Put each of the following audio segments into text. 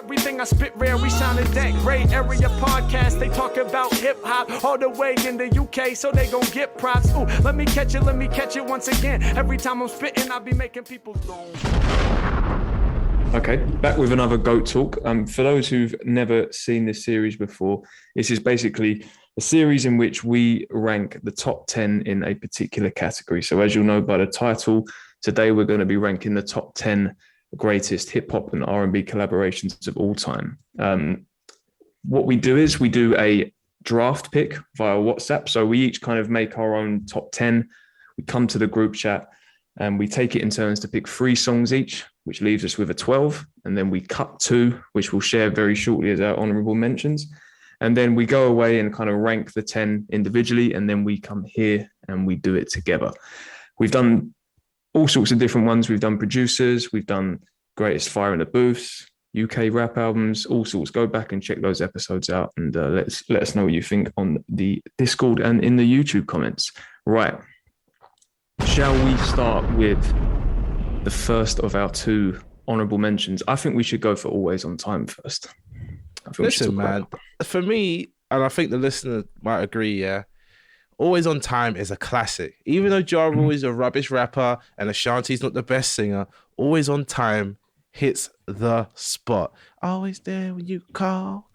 Everything I spit rare, we sound in that great area podcast. They talk about hip-hop all the way in the UK, so they gon' get props. Ooh, let me catch it once again. Every time I'm spitting, I be making people go. Okay, back with another GOAT Talk. For those who've never seen this series before, this is basically a series in which we rank the top 10 in a particular category. So as you'll know by the title, today we're going to be ranking the top 10 greatest hip-hop and R&B collaborations of all time. What we do is we do a draft pick via WhatsApp. So we each kind of make our own top 10. We come to the group chat and we take it in turns to pick 3 songs each, which leaves us with a 12. And then we cut 2, which we'll share very shortly as our honorable mentions. And then we go away and kind of rank the 10 individually. And then we come here and we do it together. We've done all sorts of different ones. We've done producers. We've done greatest fire in the booths, UK rap albums, all sorts. Go back and check those episodes out and let us know what you think on the Discord and in the YouTube comments. Right. Shall we start with the first of our 2 honorable mentions? I think we should go for Always on Time first. Listen, man, for me, and I think the listener might agree, yeah, Always on Time is a classic. Even though Ja Rule is a rubbish rapper and Ashanti's not the best singer, Always on Time hits the spot. Always there when you call,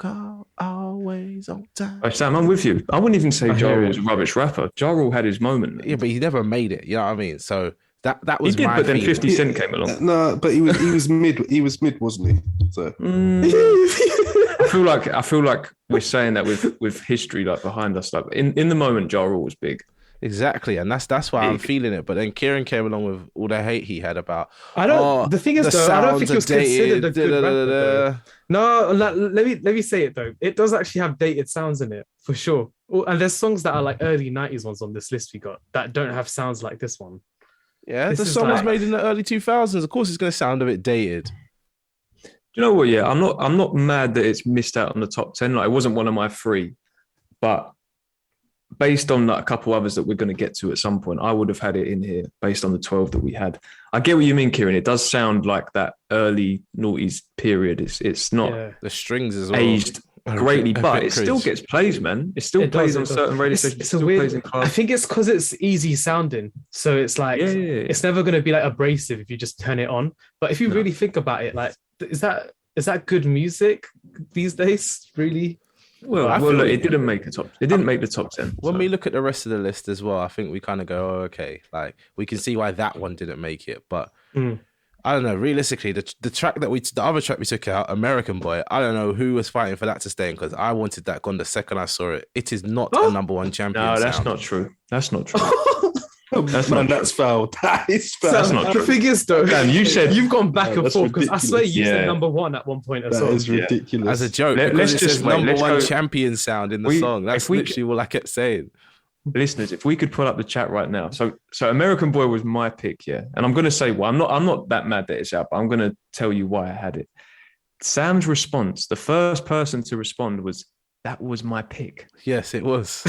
always on time. Oh, Sam, I'm with you. I wouldn't even say Ja Rule was a rubbish rapper. Ja Rule had his moment. Yeah, but he never made it. You know what I mean? So that was he did, my but then feeling. 50 Cent came along. No, but he was mid. He was mid, wasn't he? So I feel like we're saying that with history like behind us. Like in the moment, Ja Rule was big. Exactly, and that's why I'm feeling it. But then Kieran came along with all the hate he had about. The thing is, though, I don't think he was considered a good rapper, though. No, let me say it though. It does actually have dated sounds in it for sure. And there's songs that are like early 90s ones on this list we got that don't have sounds like this one. Yeah, the song was made in the early 2000s. Of course, it's going to sound a bit dated. Do you know what? Yeah, I'm not mad that it's missed out on the top 10. Like, it wasn't one of my 3, but based on like a couple others that we're going to get to at some point, I would have had it in here based on the 12 that we had. I get what you mean, Kieran. It does sound like that early noughties period. It's not the strings as well. Aged greatly, but it still gets plays, man. It still plays on certain radio stations. It's a weird. I think it's because it's easy sounding, so it's like it's never going to be like abrasive if you just turn it on. But if you really think about it, like is that good music these days? Really? Well, look, it didn't make the top. It didn't make the top 10. When we look at the rest of the list as well, I think we kind of go, oh, okay, like we can see why that one didn't make it. But I don't know. Realistically, the other track we took out, American Boy, I don't know who was fighting for that to stay in because I wanted that gone the second I saw it. It is not a number 1 champion. No, that's not true. That's not true. That's foul. That is foul. That's not true. The thing is, though, Dan, you said you've gone back and forth because I swear you said said number 1 at one point as well. That is ridiculous. As a joke, let's it just says number let's 1 go. champion sound in the song. That's literally what I kept saying. Listeners, if we could pull up the chat right now. So American Boy was my pick, yeah. And I'm going to say why. I'm not that mad that it's out, but I'm going to tell you why I had it. Sam's response, the first person to respond was, that was my pick. Yes, it was.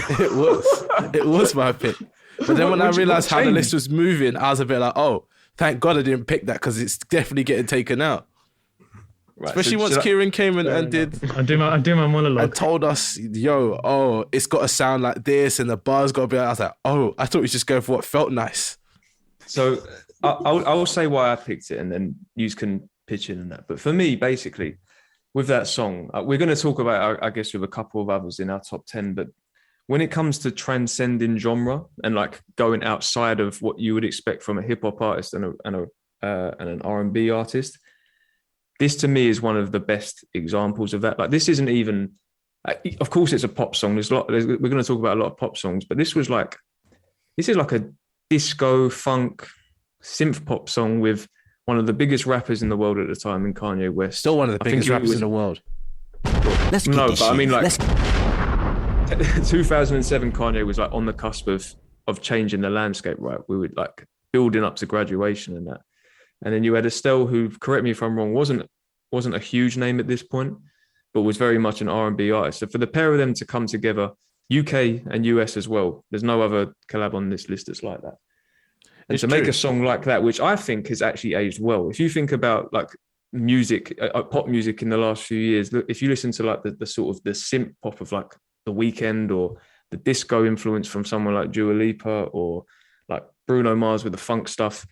It was my pick. But then when I realised how the list was moving, I was a bit like, oh, thank God I didn't pick that because it's definitely getting taken out. Right, especially once Kieran came and did... I do my monologue. And told us, it's got to sound like this and the bar's got to be like... I was like, oh, I thought we should just go for what felt nice. So I'll say why I picked it and then you can pitch in and that. But for me, basically, with that song, we're going to talk about, I guess, with a couple of others in our top 10, but when it comes to transcending genre and like going outside of what you would expect from a hip hop artist and an R&B artist, this to me is one of the best examples of that. Like this isn't even, of course, it's a pop song. We're going to talk about a lot of pop songs, but this is like a disco funk synth pop song with one of the biggest rappers in the world at the time in Kanye West. Still one of the biggest rappers in the world. Let's no, but I mean like. 2007 Kanye was like on the cusp of changing the landscape, right? We were like building up to graduation and that. And then you had Estelle, who, correct me if I'm wrong, wasn't a huge name at this point, but was very much an R&B artist. So for the pair of them to come together, UK and US as well, there's no other collab on this list that's like that. And to make a song like that, which I think has actually aged well. If you think about like music, pop music in the last few years. Look, if you listen to like the sort of the synth pop of like The Weeknd, or the disco influence from someone like Dua Lipa, or like Bruno Mars with the funk stuff,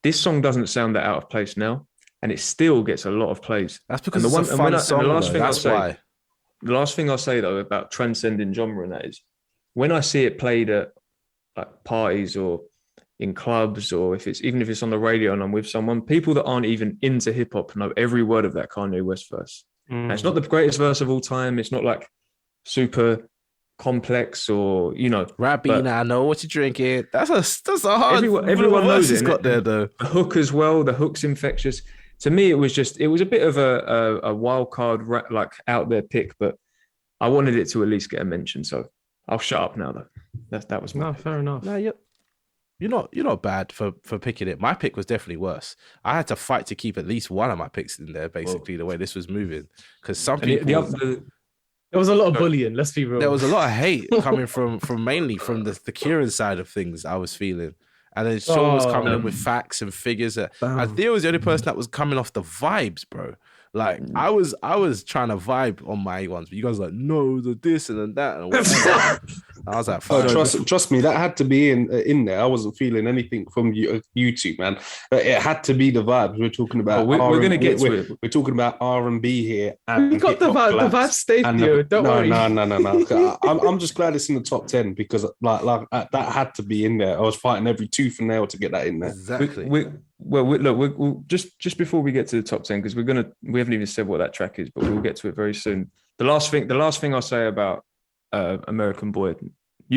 this song doesn't sound that out of place now, and it still gets a lot of plays. That's because it's a fun song. The last thing I'll say though about transcending genre, and that is when I see it played at like parties or in clubs, or even if it's on the radio and I'm with someone, people that aren't even into hip hop know every word of that Kanye West verse. And it's not the greatest verse of all time. It's not like super complex, or Rabina, I know what you're drinking. That's a hard. Everyone knows it's got there though. The hook as well. The hook's infectious. To me, it was a bit of a wild card, like out there pick, but I wanted it to at least get a mention. So I'll shut up now, though. That was my fair enough. No, you're not bad for picking it. My pick was definitely worse. I had to fight to keep at least one of my picks in there, basically, the way this was moving. Because some people... There was a lot of bullying, let's be real. There was a lot of hate coming from mainly from the Kieran side of things, I was feeling. And then Sean was coming in with facts and figures. I think it was the only person that was coming off the vibes, bro. Like I was trying to vibe on my ones, but you guys were like, no, the this and that. And I was like, trust me, that had to be in there. I wasn't feeling anything from YouTube, man. It had to be the vibes. We're talking about. We're going to get to it. We're talking about R&B here. And we got the vibe stayed here. Don't worry. No. I'm just glad it's in the top 10 because like that had to be in there. I was fighting every tooth and nail to get that in there. Exactly. We'll just before we get to the top 10, because we haven't even said what that track is, but we'll get to it very soon. The last thing I'll say about American Boy,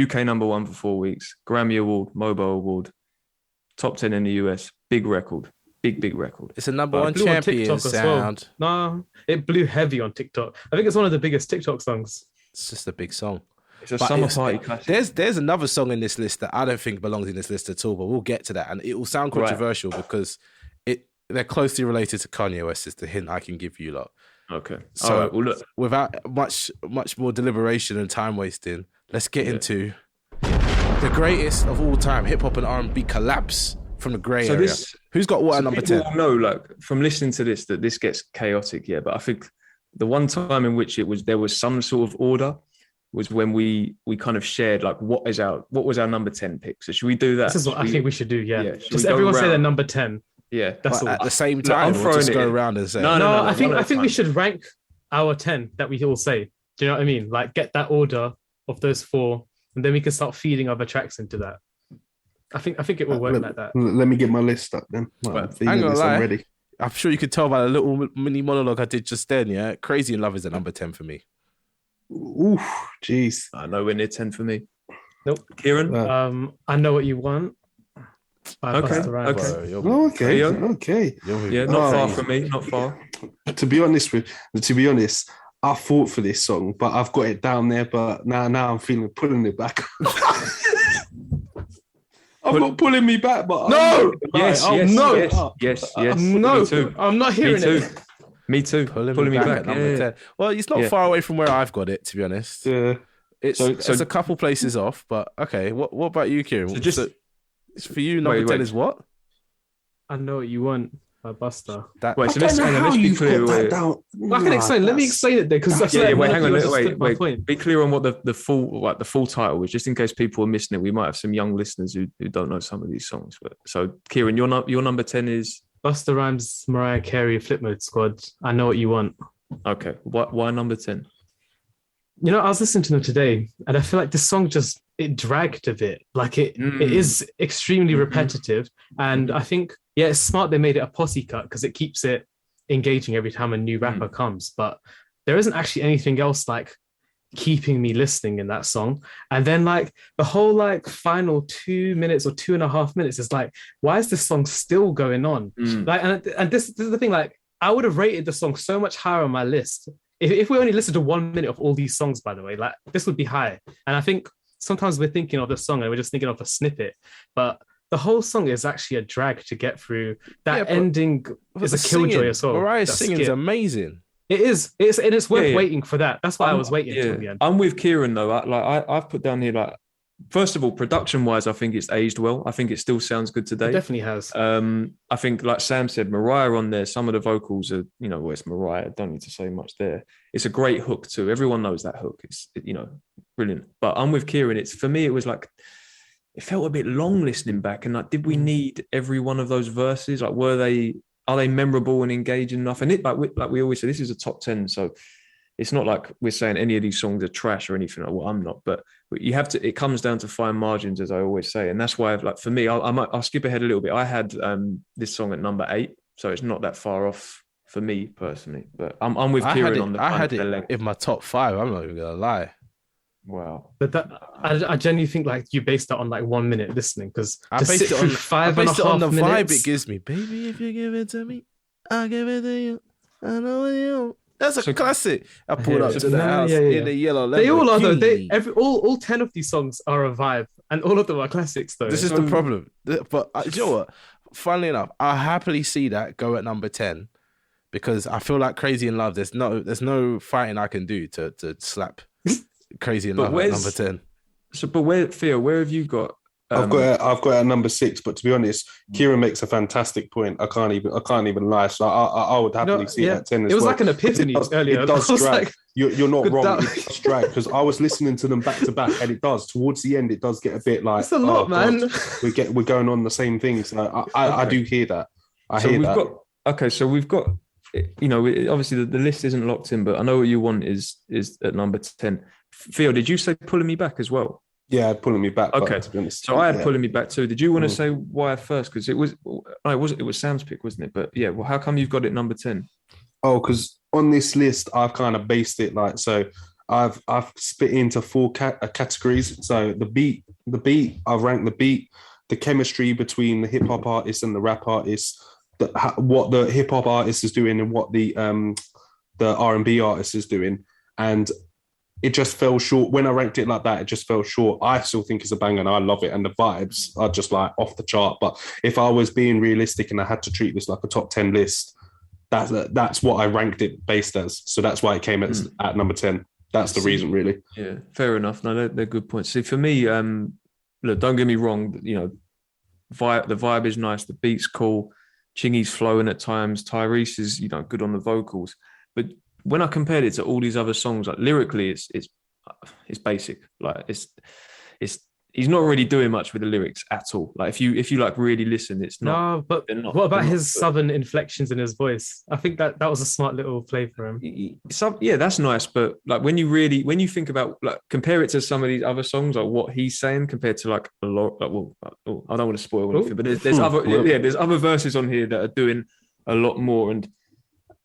UK number 1 for 4 weeks, Grammy Award, MOBO Award, top 10 in the US, big record, big record. It's a number 1 champion sound. Well. No, it blew heavy on TikTok. I think it's one of the biggest TikTok songs. It's just a big song. It's a summer party classic. There's another song in this list that I don't think belongs in this list at all, but we'll get to that. And it will sound controversial because they're closely related to Kanye West, is the hint I can give you lot. Okay. So all right, well, look. Without much more deliberation and time wasting, let's get into the greatest of all time, hip-hop and R&B collabs from the grey area. Who's got what at number 10? People know, like, from listening to this, that this gets chaotic, but I think the one time in which there was some sort of order was when we kind of shared like what was our number 10 pick. So should we do that? This is what I think we should do. Yeah. Just everyone say their number 10. Yeah. That's all. At the same time, we'll just go around and say. No. I think we should rank our 10 that we all say. Do you know what I mean? Like get that order of those 4, and then we can start feeding other tracks into that. I think it will work like that. Let me get my list up then. I'm ready. I'm sure you could tell by the little mini monologue I did just then. Yeah, Crazy in Love is at number 10 for me. Oof, jeez. Nowhere near 10 for me. Nope. Kieran? I Know What You Want. Okay. Yeah, not far from me. Not far. To be honest, I fought for this song, but I've got it down there. But now I'm feeling pulling it back. I'm not pulling me back, but no. Yes. No, me too. I'm not hearing it. Me too. Pulling me back. Number 10. Well, it's not far away from where I've got it, to be honest. Yeah. It's a couple places off, but okay. What about you, Kieran? So for you, number 10 is what? I Know What You Want by Busta. Let's be clear. I can explain. Let me explain it there, because wait. Be clear on what the full title is, just in case people are missing it. We might have some young listeners who don't know some of these songs. But so, Kieran, your number 10 is Busta Rhymes, Mariah Carey, Flip Mode Squad. I Know What You Want. Okay, why number 10? I was listening to them today, and I feel like this song it dragged a bit. Like it is extremely repetitive, and I think it's smart they made it a posse cut because it keeps it engaging every time a new rapper comes. But there isn't actually anything else like keeping me listening in that song. And then like the whole like final 2 minutes or 2.5 minutes is like, why is this song still going on? Like, and this is the thing. Like, I would have rated the song so much higher on my list if we only listened to 1 minute of all these songs. By the way, like this would be high. And I think sometimes we're thinking of the song and we're just thinking of a snippet, but the whole song is actually a drag to get through. That ending is a killjoy as well. Mariah's singing is amazing. It is. It's worth waiting for that. That's why I was waiting until the end. I'm with Kieran though. I've put down here like first of all, production-wise, I think it's aged well. I think it still sounds good today. It definitely has. I think, like Sam said, Mariah on there, some of the vocals are, well, it's Mariah. Don't need to say much there. It's a great hook too. Everyone knows that hook. It's, brilliant. But I'm with Kieran. For me, it was like, it felt a bit long listening back. And like, did we need every one of those verses? Like, are they memorable and engaging enough? And it, like we always say, this is a top 10. So it's not like we're saying any of these songs are trash or anything. Well, I'm not, but you have to. It comes down to fine margins, as I always say, and that's why, for me, I'll skip ahead a little bit. I had this song at number 8, so it's not that far off for me personally. But I'm with Kieran on the. I had it in my top 5. I'm not even gonna lie. Wow. But I genuinely think like you based that on like 1 minute listening, because I based it on 5.5 the minutes. Vibe it gives me. Baby, if you give it to me, I'll give it to you. I know you. That's a classic. I pulled up to the house in the yellow. They all are though. All 10 of these songs are a vibe, and all of them are classics though. This is the problem. But you know what? Funnily enough, I happily see that go at number 10, because I feel like Crazy in Love. There's no fighting I can do to slap Crazy in Love at number 10. So, but Theo, where have you got? I've got it at number 6, but to be honest, Kieran makes a fantastic point. I can't even lie. So I would happily see it at 10 as well. It was like an epiphany earlier. It does drag. Like, you're not wrong. It does drag, because I was listening to them back to back, and it does. Towards the end, it does get a bit like, it's a lot, man. God, we're going on the same thing. So I do hear that. So we've got, obviously the list isn't locked in, but I know what you want is at number 10. Theo, did you say Pulling Me Back as well? Yeah, Pulling Me Back. Okay, to be honest, so I had Pulling Me Back too. Did you want to say why first? Because it was Sam's pick, wasn't it? But yeah, well, how come you've got it number 10? Oh, because on this list, I've kind of based it like so. I've split into 4 categories. So the beat. I've ranked the beat, the chemistry between the hip hop artist and the rap artist, what the hip hop artist is doing and what the R&B artist is doing, and it just fell short. When I ranked it like that, it just fell short. I still think it's a banger and I love it. And the vibes are just like off the chart. But if I was being realistic and I had to treat this like a top 10 list, that's what I ranked it based as. So that's why it came at number 10. That's the reason, really. Yeah, fair enough. No, they're good points. See, for me, look, don't get me wrong. The vibe is nice. The beat's cool. Chingy's flowing at times. Tyrese is, good on the vocals. But when I compared it to all these other songs, like lyrically, it's basic. Like he's not really doing much with the lyrics at all. Like if you like really listen, it's not. No, but what about his southern inflections in his voice? I think that was a smart little play for him. Yeah, that's nice. But like when you think about like compare it to some of these other songs, like what he's saying compared to like a lot. Like, I don't want to spoil anything, but there's other verses on here that are doing a lot more. And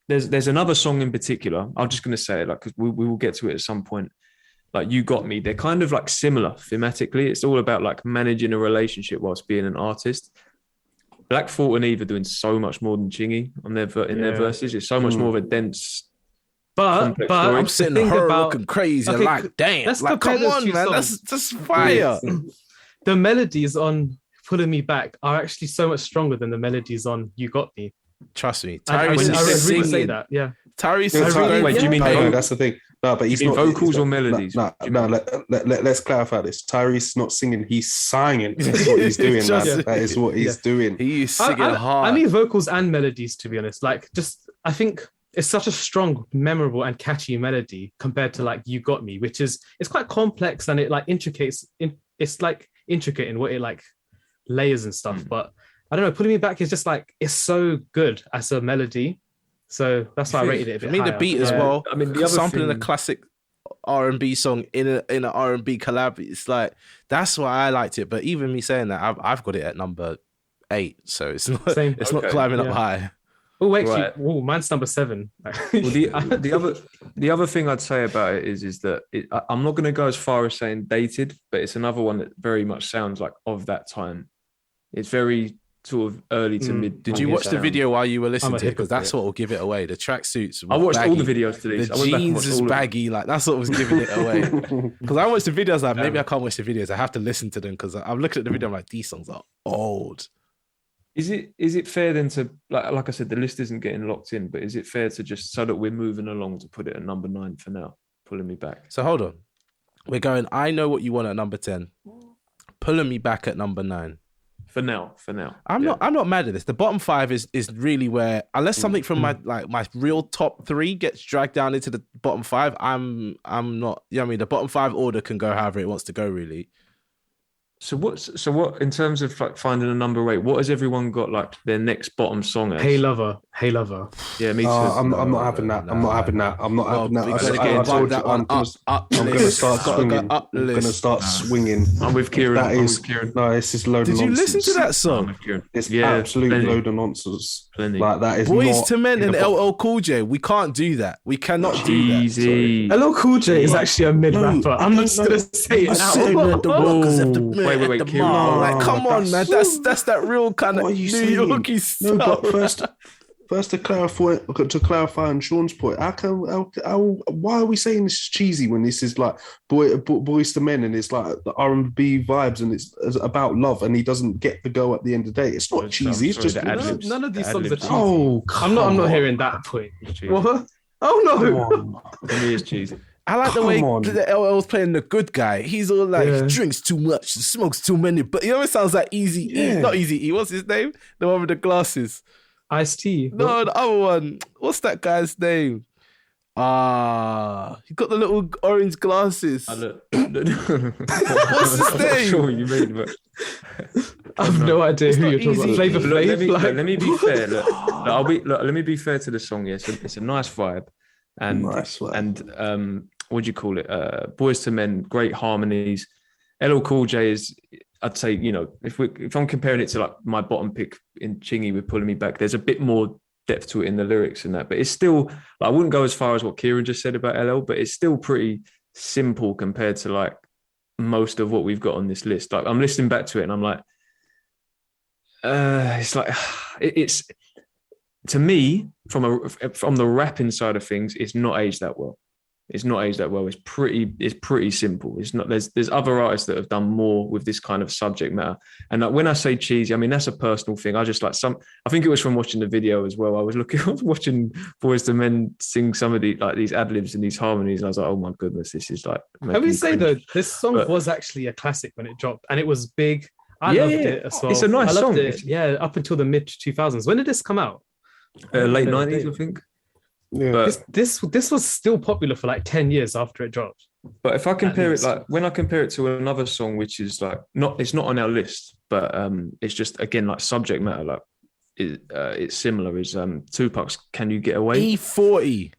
there's another song in particular. I'm just going to say it, like, because we will get to it at some point. Like You Got Me. They're kind of like similar thematically. It's all about like managing a relationship whilst being an artist. Black Thought and Eve are doing so much more than Chingy on their verses. It's so much more of a dense. But I'm sitting her looking crazy. Okay, like, damn, like, come on, man, that's just fire. The melodies on Pulling Me Back are actually so much stronger than the melodies on You Got Me. Trust me, Tyrese is singing. Say that, yeah. Tyrese is Wait, do you mean that's the thing? No, but he's not vocals or melodies. No. Let's clarify this. Tyrese is not singing; he's singing. That's what he's doing, man. That is what he's doing. He's singing hard. I mean, vocals and melodies, to be honest. Like, I think it's such a strong, memorable, and catchy melody compared to like You Got Me, which is it's quite complex and it like intricates. It's like intricate in what it like layers and stuff, but. I don't know, Putting Me Back is just like, it's so good as a melody. So that's why I rated it a bit higher. The beat as well. I mean, the other sampling a classic R&B song in an R&B collab, it's like, that's why I liked it. But even me saying that, I've got it at number 8. So it's not not climbing up high. Oh, actually, mine's number 7. Well, the other thing I'd say about it is that I'm not going to go as far as saying dated, but it's another one that very much sounds like of that time. It's very sort of early to mid. Did you watch the video while you were listening to it? Because that's what will give it away. The tracksuits. I watched all the videos today. The jeans is baggy. Like that's what was giving it away. Because I watched the videos. Like maybe I can't watch the videos. I have to listen to them because I'm looking at the video. I'm like, these songs are old. Is it fair then to like I said, the list isn't getting locked in, but is it fair to just so that we're moving along to put it at number 9 for now? Pulling Me Back. So hold on. We're going. I Know What You Want at number 10. Pulling Me Back at number 9. For now. I'm not mad at this. The bottom 5 is really where, unless something from my real top 3 gets dragged down into the bottom 5, I'm not. You know what I mean? The bottom 5 order can go however it wants to go, really. So what in terms of like finding a number 8? What has everyone got like their next bottom song as? Hey Lover. Yeah, me too. I'm not having that. I'm not having that. I'm going to start swinging. I'm going to start swinging. I'm with Kieran. No, it's just load of nonsense. Did you listen to that song? It's absolute load of nonsense. Plenty. Like that is Boys to Men and LL Cool J. We can't do that. We cannot do that. Easy. LL Cool J is actually a mid rapper. I'm not just gonna say it now. Wait, Kieran. Like, come on, man. That's that real kind of New Yorkie stuff. No, but first to clarify on Sean's point, why are we saying this is cheesy when this is like Boys to Men and it's like the R&B vibes and it's about love and he doesn't get the go at the end of the day? It's not cheesy. It's just none of these songs are cheesy. Oh, I'm not hearing that point. What? Oh no! For me, it's cheesy. I like the way the LL's playing the good guy. He's all like, he drinks too much, smokes too many. But you know, it sounds like Easy E. Not Easy E. What's his name? The one with the glasses. Ice-T. No, the other one. What's that guy's name? He got the little orange glasses. What's his name? I'm sure you mean, but I have no idea who you're talking about. Flavor Flav. Let me be fair. Let me be fair to the song. Yes, it's a nice vibe, and what do you call it? Boys to Men, great harmonies. LL Cool J is, I'd say, you know, if I'm comparing it to like my bottom pick in Chingy with Pulling Me Back, there's a bit more depth to it in the lyrics and that, but it's still, like, I wouldn't go as far as what Kieran just said about LL, but it's still pretty simple compared to like most of what we've got on this list. Like, I'm listening back to it and I'm like, it's like, it's to me from the rapping side of things, it's not aged that well. It's not aged that well. It's pretty simple. It's not. There's other artists that have done more with this kind of subject matter. And like, when I say cheesy, I mean that's a personal thing. I just like I think it was from watching the video as well. I was watching Boys to Men sing some of these ad libs and these harmonies, and I was like, oh my goodness, this is like. I would say though, this song was actually a classic when it dropped, and it was big. I loved it as well. It's a nice song. Up until the mid 2000s. When did this come out? Late 90s, I think. Yeah. But this was still popular for like 10 years after it dropped. But if I compare it, like when I compare it to another song, which is like it's not on our list, but it's just again like subject matter, like it's similar. Is Tupac's "Can You Get Away"? E40.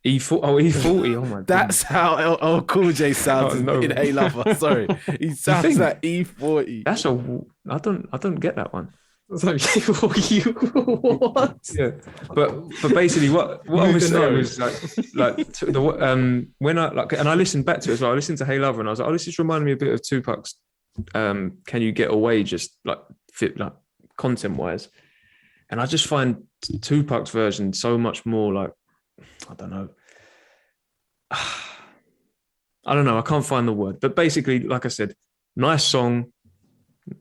E40. Oh my god. That's how LL Cool J sounds in Hey Lover. Sorry, he sounds like E40. That's I don't get that one. It's like, what? Yeah, but basically, what I was saying was when I and I listened back to it as well. I listened to Hey Lover and I was like, oh, this just reminded me a bit of Tupac's "Can You Get Away," just like fit like content wise, and I just find Tupac's version so much more like, I don't know. I can't find the word, but basically, like I said, nice song,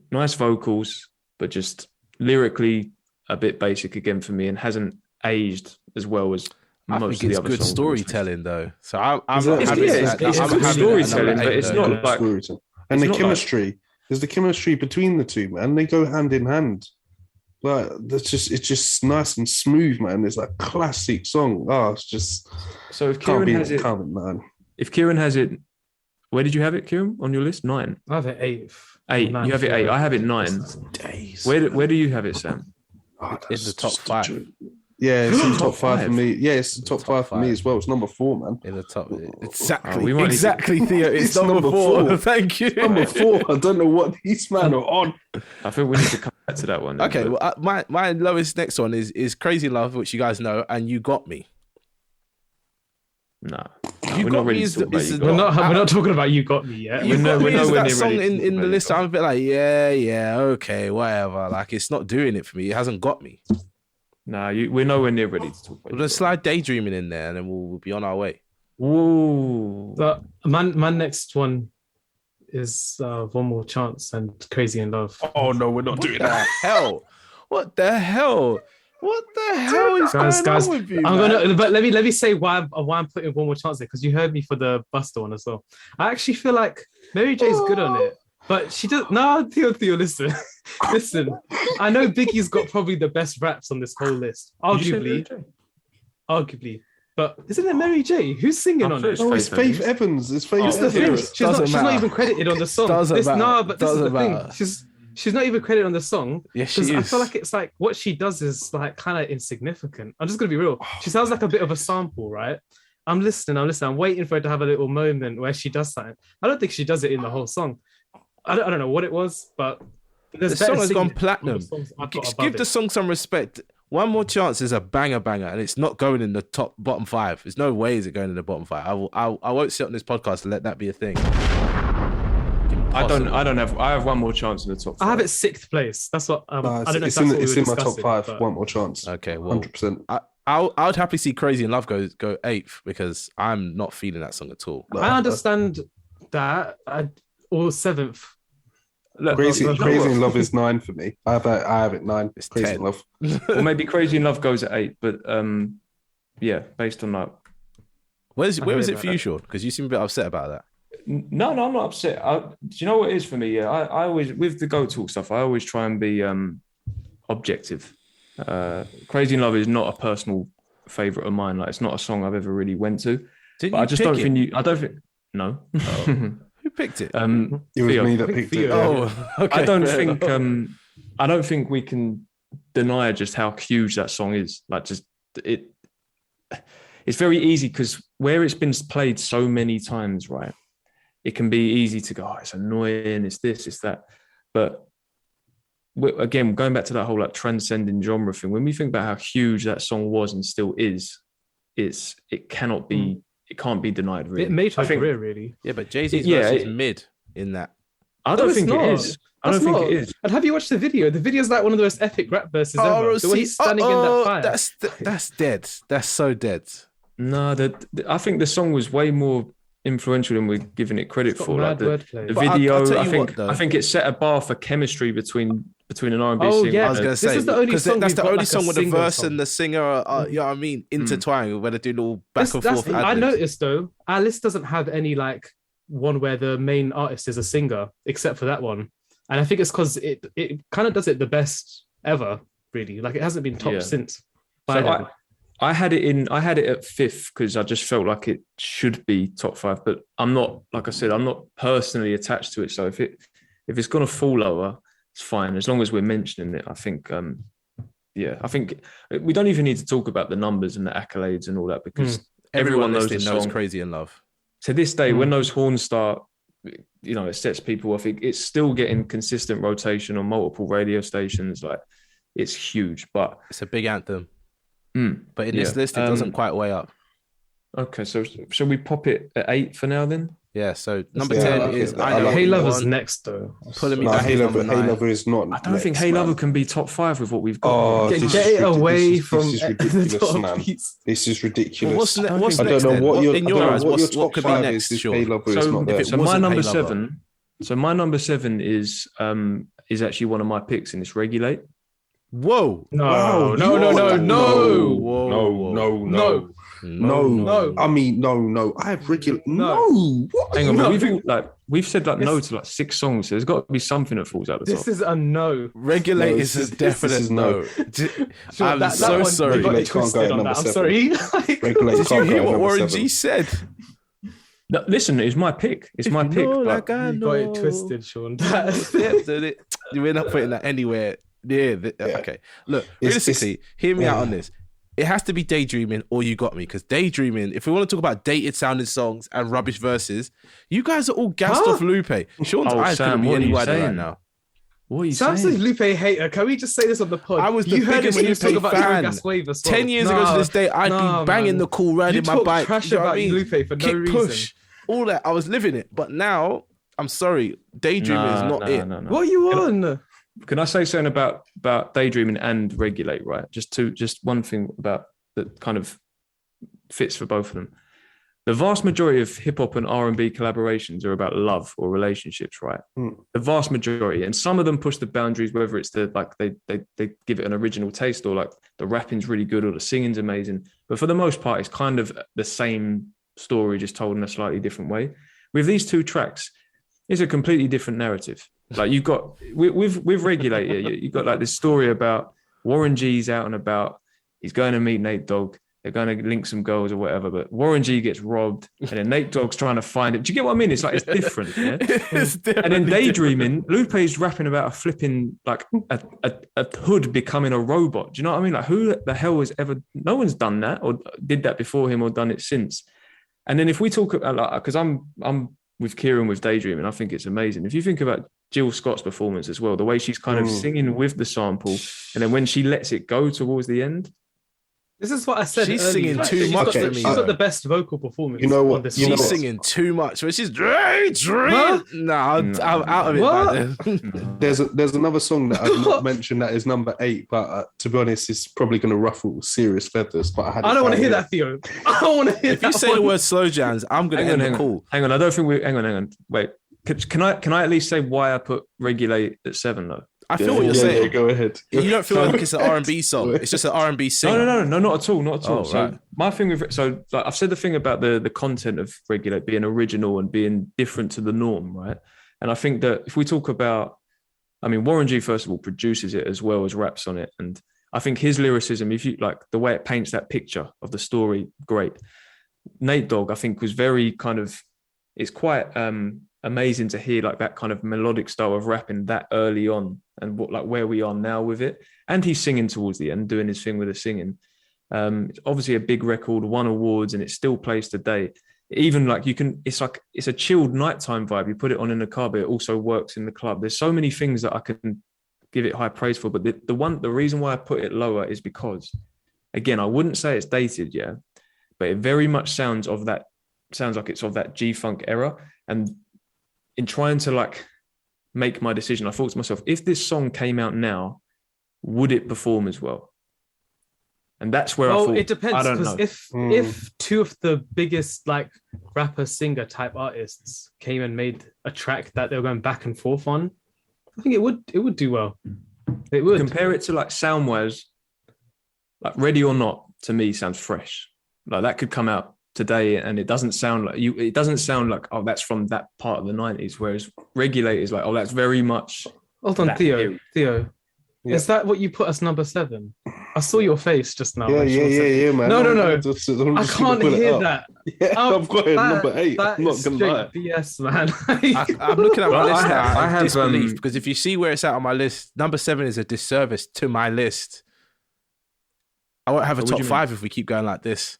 nice vocals, but just lyrically a bit basic again for me, and hasn't aged as well as most of the other songs. It's good storytelling though. So I'm it's good storytelling, but it's not like. And the chemistry, there's the chemistry between the two, man. They go hand in hand. Like it's just nice and smooth, man. It's like a classic song. Oh, it's just. So if Kieran has it, man. If Kieran has it, where did you have it, Kieran? On your list, 9. I have it 8. 8. You have it 8. I have it 9. Days. Where do you have it, Sam? It's the top 5. Yeah, it's in the top 5 for me. Yeah, it's the top 5 for me as well. It's number 4, man. In the top, exactly, Theo. It's number 4. Thank you. Number 4. I don't know what these men are on. I think we need to come back to that one. Okay, well, my lowest next one is Crazy Love, which you guys know, and You Got Me. No, we're not talking about You Got Me yet. We're that song in the list. I'm a bit like, yeah, okay, whatever. Like, it's not doing it for me. It hasn't got me. Nah, we're nowhere near ready to talk about it. We'll slide Daydreaming in there, and then we'll be on our way. Ooh. But my next one is One More Chance and Crazy in Love. Oh no, we're not doing that. What the hell? What the hell is going on with you? But let me say why I'm putting One More Chance there, because you heard me for the Buster one as well. I actually feel like Mary J's good on it. But she does. No, Theo, listen. Listen. I know Biggie's got probably the best raps on this whole list. Arguably. But isn't it Mary J? Who's singing on it? Oh, it's Faith Evans. It's Faith That's the thing. Evans. She's not even credited on the song. This is the matter. thing. She's not even credited on the song. Yes, she is. I feel like it's like what she does is like kind of insignificant. I'm just gonna be real. She sounds like a bit of a sample, right? I'm listening. I'm waiting for her to have a little moment where she does something. I don't think she does it in the whole song. I don't know what it was, but the song has gone platinum. Give the song some respect. One More Chance is a banger, and it's not going in the bottom 5. There's no way is it going in the bottom 5. I won't sit on this podcast to let that be a thing. I have One More Chance in the top 5. I have it 6th place. That's what I don't know. It's in my top 5. But... One More Chance. Okay, well, 100%. I would happily see Crazy in Love go 8th because I'm not feeling that song at all. I understand that. Or 7th. Crazy in Love is 9 for me. I have it 9. It's Crazy 10. In Love. Or maybe Crazy in Love goes at 8, but yeah, based on that. Where is it for you, Sean? Because you seem a bit upset about that. No, I'm not upset. Do you know what it is for me? Yeah, I always, with the Go Talk stuff, I always try and be objective. Crazy in Love is not a personal favourite of mine. Like, it's not a song I've ever really went to. I don't think. No. Oh. Who picked it? It was Theo. me that picked it. Oh, okay. I don't think we can deny just how huge that song is. Like, just it. It's very easy because where it's been played so many times, right? It can be easy to go, oh, it's annoying, it's this, it's that. But again, going back to that whole like transcending genre thing, when we think about how huge that song was and still is, it can't be denied, really. It made her career, really. Yeah, but Jay-Z's verse is mid in that. I don't think it is. I don't think it is. And have you watched the video? The video's like one of the most epic rap verses ever. The way he's standing in that fire. That's dead. That's so dead. No, I think the song was way more influential than we're giving it credit for. Like the video, I think it set a bar for chemistry between an R&B singer. Yeah. I was going to say, this is the only song that's the only like song with the verse and the singer, you know what I mean, intertwined, where they do little back and forth. I noticed though, our list doesn't have any like one where the main artist is a singer, except for that one. And I think it's because it kind of does it the best ever, really. Like, it hasn't been top since. So I had it at 5th because I just felt like it should be top 5, but I'm not, like I said, I'm not personally attached to it. So if it's going to fall lower, it's fine. As long as we're mentioning it, I think, I think we don't even need to talk about the numbers and the accolades and all that because everyone knows the song. Crazy in Love. To this day, when those horns start, you know, it sets people off. It's still getting consistent rotation on multiple radio stations. Like, it's huge, but it's a big anthem. But in this list, it doesn't quite weigh up. Okay, so shall we pop it at 8 for now then? Yeah, so number 10 is I Know Hey Lover's next though. Pulling me back. Hey Lover is not. I don't think Hey Lover can be top 5 with what we've got. Oh, get it away from this is ridiculous, man. This is ridiculous. What's I next? don't know what your in your eyes. What could be top next? is. Hey Lover is not there. So my number 7. So my number 7 is actually one of my picks, and it's Regulate. Whoa! No! I mean, no. I have Regulate. No. What? Hang on, we've said no to like 6 songs. So there's got to be something that falls out the top. This is a no. Regulate is a definite no. I'm so sorry. Regulate can't go at number 7. I'm sorry. Did you hear what Warren G said? No, listen, it's my pick. It's my pick. You got it twisted, Sean. We're not putting that anywhere. Okay. Look, realistically, hear me out on this. It has to be Daydreaming or You Got Me, because Daydreaming, if we want to talk about dated sounding songs and rubbish verses, you guys are all gassed off Lupe. Sean's eyes couldn't be any wider right now. What are you saying? Sounds like Lupe hater. Can we just say this on the pod? I was the biggest Lupe fan. 10 years ago to this day, I'd be banging the cool riding my bike. Trash about Lupe for no reason. Push, all that. I was living it. But now, I'm sorry, Daydreaming is not it. No. What are you on? Can I say something about Daydreaming and Regulate, right? Just one thing about that kind of fits for both of them. The vast majority of hip-hop and R&B collaborations are about love or relationships, right? The vast majority. And some of them push the boundaries, whether it's they give it an original taste, or like the rapping's really good or the singing's amazing. But for the most part, it's kind of the same story, just told in a slightly different way. With these 2 tracks, It's a completely different narrative. Like you've got with Regulator, you've got like this story about Warren G's out and about. He's going to meet Nate Dogg. They're going to link some girls or whatever, but Warren G gets robbed, and then Nate Dogg's trying to find it. Do you get what I mean? It's like it's different, yeah. And then Daydreaming, Lupe's rapping about a flipping like a hood becoming a robot. Do you know what I mean? Like who the hell has ever? No one's done that or did that before him or done it since. And then if we talk about like, because I'm with Kieran with Daydreaming, I think it's amazing. If you think about Jill Scott's performance as well, the way she's kind of singing with the sample, and then when she lets it go towards the end. This is what I said. She's singing too much for me. She's got the best vocal performance. You know what? She's singing too much. But she's Daydream. I'm out of it by then. There's another song that I've not mentioned that is number 8, but to be honest, it's probably going to ruffle serious feathers. But I don't want to hear that, Theo. I don't want to hear that. If you say the word slow jams, I'm going to end the call. Hang on, I don't think we. Hang on. Wait, can I at least say why I put Regulate at 7 though? I feel what you're saying. Yeah, go ahead. You don't feel like it's an R&B song. It's just an R&B singer. No, not at all. Not at all. So right. my thing with like I've said the thing about the content of Regulate being original and being different to the norm, right? And I think that if we talk about, I mean, Warren G first of all produces it as well as raps on it, and I think his lyricism, if you like the way it paints that picture of the story, great. Nate Dogg, I think, was very kind of. It's quite amazing to hear like that kind of melodic style of rapping that early on, and what like where we are now with it. And he's singing towards the end, doing his thing with the singing. It's obviously a big record, won awards, and it still plays today. Even like it's a chilled nighttime vibe. You put it on in the car, but it also works in the club. There's so many things that I can give it high praise for. But the reason why I put it lower is because, again, I wouldn't say it's dated, yeah, but it very much sounds like it's of that G-Funk era. And in trying to like make my decision, I thought to myself, if this song came out now, would it perform as well? And that's where I thought, it depends. I don't know. If two of the biggest like rapper singer type artists came and made a track that they were going back and forth on, I think it would do well. It would. Compare it to like sound-wise, like Ready or Not to me sounds fresh. Like that could come out today and it doesn't sound like oh, that's from that part of the 90s, whereas Regulate is like, oh, that's very much. Hold on, Theo. Yeah. Is that what you put as number 7? I saw your face just now. Yeah, man. No. I can't hear that. Yeah, I've got it number 8. I'm not gonna lie. BS, man. I'm looking at my list now. I have disbelief because if you see where it's at on my list, number 7 is a disservice to my list. I won't have a top 5 if we keep going like this.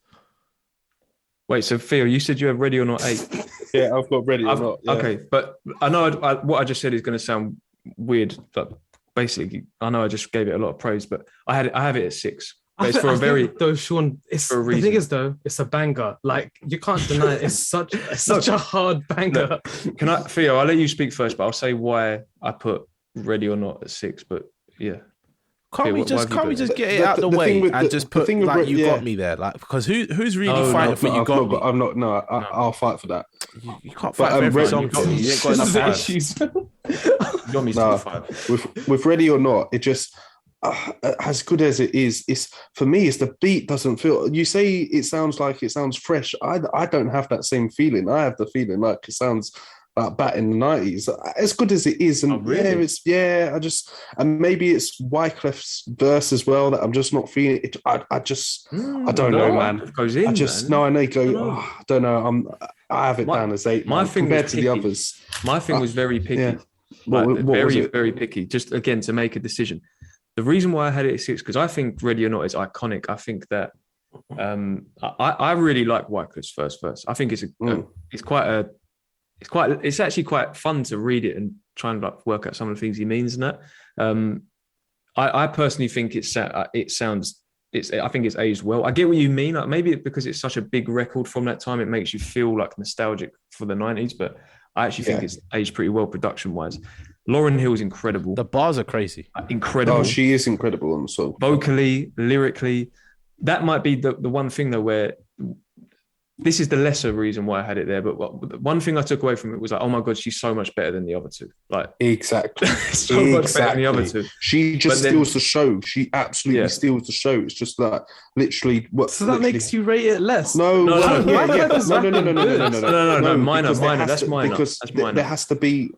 Wait, so Theo, you said you have Ready or Not 8? Yeah, I've got Ready or Not. Yeah. Okay, but I know what I just said is going to sound weird, but basically, I know I just gave it a lot of praise, but I have it at 6. But it's for a very though, Sean. It's the thing is though, it's a banger. Like you can't deny it. It's such a hard banger. Look, can I, Theo? I'll let you speak first, but I'll say why I put Ready or Not at 6. But yeah. Can't we just get it out the way and just put like you got me there, like because who's really fighting for you got me? I'm not. No, I'll fight for that. You can't fight for every song. You ain't got enough issues. You got me to fight. With Ready or Not, it just as good as it is. It's for me. It's the beat doesn't feel. You say it sounds fresh. I don't have that same feeling. I have the feeling like it sounds. Back in the 90s, as good as it is, and and maybe it's Wyclef's verse as well that I'm just not feeling it. I don't know, man. I know. I don't know. I have it down as 8. My thing compared to the others. My thing was very picky. Yeah. Very picky. Just again to make a decision. The reason why I had it at 6 because I think Ready or Not is iconic. I think that I really like Wyclef's first verse. I think it's actually quite fun to read it and try and like work out some of the things he means in that. I personally think I think it's aged well. I get what you mean. Like maybe because it's such a big record from that time, it makes you feel like nostalgic for the 90s, but I actually think it's aged pretty well production wise. Lauryn Hill's incredible. The bars are crazy. Incredible. Oh, she is incredible on the song. Vocally, lyrically. That might be the one thing though where this is the lesser reason why I had it there. But one thing I took away from it was like, oh my God, she's so much better than the other two. Like exactly, so much better than the other two. She just steals the show. She absolutely steals the show. It's just like literally what. So that makes you rate it less? No. Minor. That's minor. Because there has to be.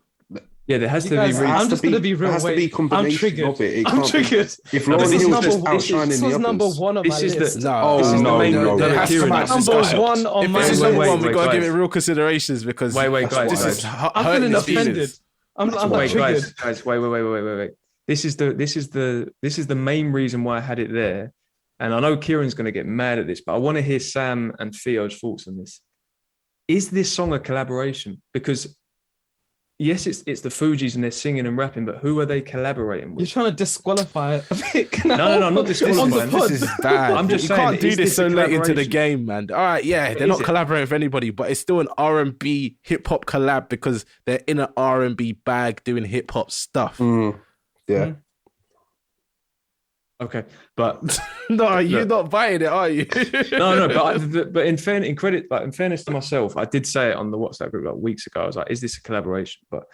Yeah, there has to be. I'm just going to be real. Has to be combination of it. I'm triggered. If Lauryn Hill was just outshining this the was others. number one on my list. No. This is the main. It has to match number one on my list. If this is number one, we've got to give it real considerations because guys. I'm feeling offended. I'm triggered. Guys, wait. This is the main reason why I had it there. And I know Kieran's going to get mad at this, but I want to hear Sam and Theo's thoughts on this. Is this song a collaboration? Because yes, it's the Fugees and they're singing and rapping, but who are they collaborating with? You're trying to disqualify it a bit. No, I'm not disqualifying. This is bad. I'm just you saying, can't do this so late into the collaboration? game, man. All right, yeah, they're not collaborating with anybody, but it's still an R&B hip hop collab because they're in an R&B bag doing hip hop stuff. Yeah. Okay, but No, you're not buying it, are you? no. But in fairness to myself, I did say it on the WhatsApp group like weeks ago. I was like, "Is this a collaboration?" But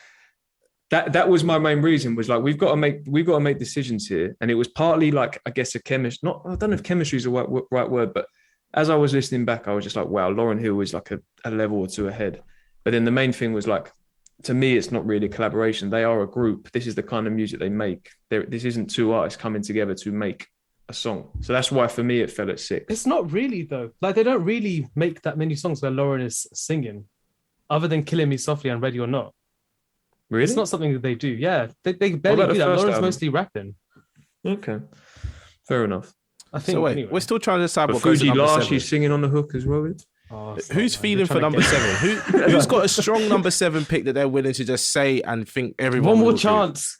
that was my main reason. Was like we've got to make decisions here, and it was partly like I guess a chemistry. I don't know if chemistry is the right word, but as I was listening back, I was just like, "Wow, Lauryn Hill is like a level or two ahead." But then the main thing was like, to me, it's not really a collaboration. They are a group. This is the kind of music they make. This isn't two artists coming together to make a song. So that's why for me it fell at 6. It's not really though. Like they don't really make that many songs where Lauren is singing, other than "Killing Me Softly" and "Ready or Not." Really, it's not something that they do. Yeah, they barely do that. Lauren's mostly rapping. Okay, fair enough. I think. So wait, anyway. we're still trying to decide But what goes to Fuji number Last, 7. she's singing on the hook as well. Who's feeling for number 7? Who's got a strong number 7 pick that they're willing to just say and think everyone? One more will chance.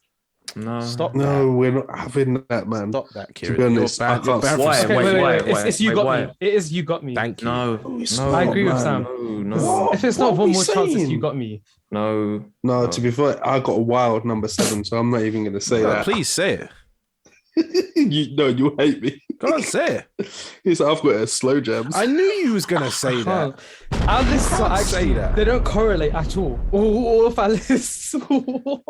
No, Stop. No, we're not having that, man. Stop that, Kieran. To be honest, You're bad. You're bad for Why? saying- Wait. It's you got me. It is you got me. Thank you. No, I agree with Sam. No. If it's not What one are more we chance, it's saying? you got me. No. To be fair, I got a wild number 7, so I'm not even going to say that. Please say it. You hate me. Go on, say it. Yes, I've got a slow jams. I knew you was gonna say that. Our lists are Can't actually say that. they don't correlate at all. All of our lists.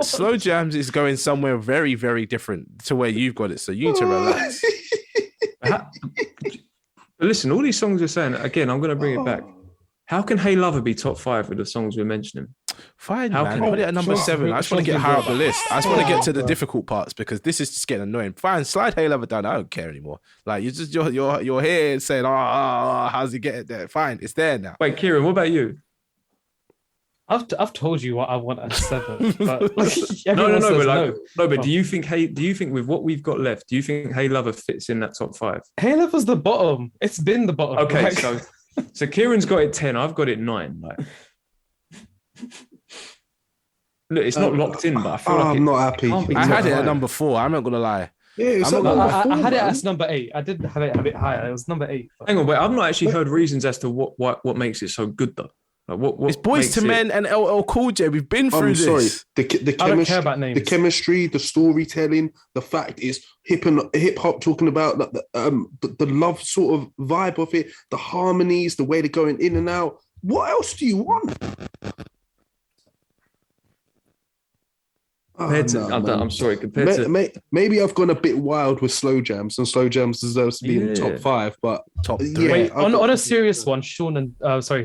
Slow jams is going somewhere very, very different to where you've got it. So you need to relax. But listen, all these songs you're saying, again, I'm going to bring it back. How can Hey Lover be top 5 with the songs we're mentioning? Fine, How man. can- Put it at number 7. I just want to get higher up the list. I just want to get to the difficult parts because this is just getting annoying. Fine, slide Hey Lover down. I don't care anymore. Like you're here saying, how's he getting there? Fine, it's there now. Wait, Kieran, what about you? I've told you what I want at 7. But But do you think with what we've got left, do you think Hey Lover fits in that top 5? Hey Lover's the bottom. It's been the bottom. Okay, Like, so Kieran's got it 10, I've got it 9. Like, look, it's not locked in, but I feel like I'm not happy. can't be I top had it at 5. number 4. I'm not gonna lie. Yeah, it's I'm not not- number 4, I had it man. as number 8. I did have it higher. It was number 8. But... Hang on, wait, I've not actually heard reasons as to what makes it so good though. Like what It's Boys makes to it- Men and LL Cool J. We've been through I'm this. sorry. The I don't care chemistry, about names. the chemistry, the storytelling, the fact is hip hop talking about the love sort of vibe of it, the harmonies, the way they're going in and out. What else do you want? Compared to, I'm sorry, compared to Maybe I've gone a bit wild with slow jams, and slow jams deserves to be in the top 5. But Top 3. yeah, Wait, I've on got- a serious one, Sean and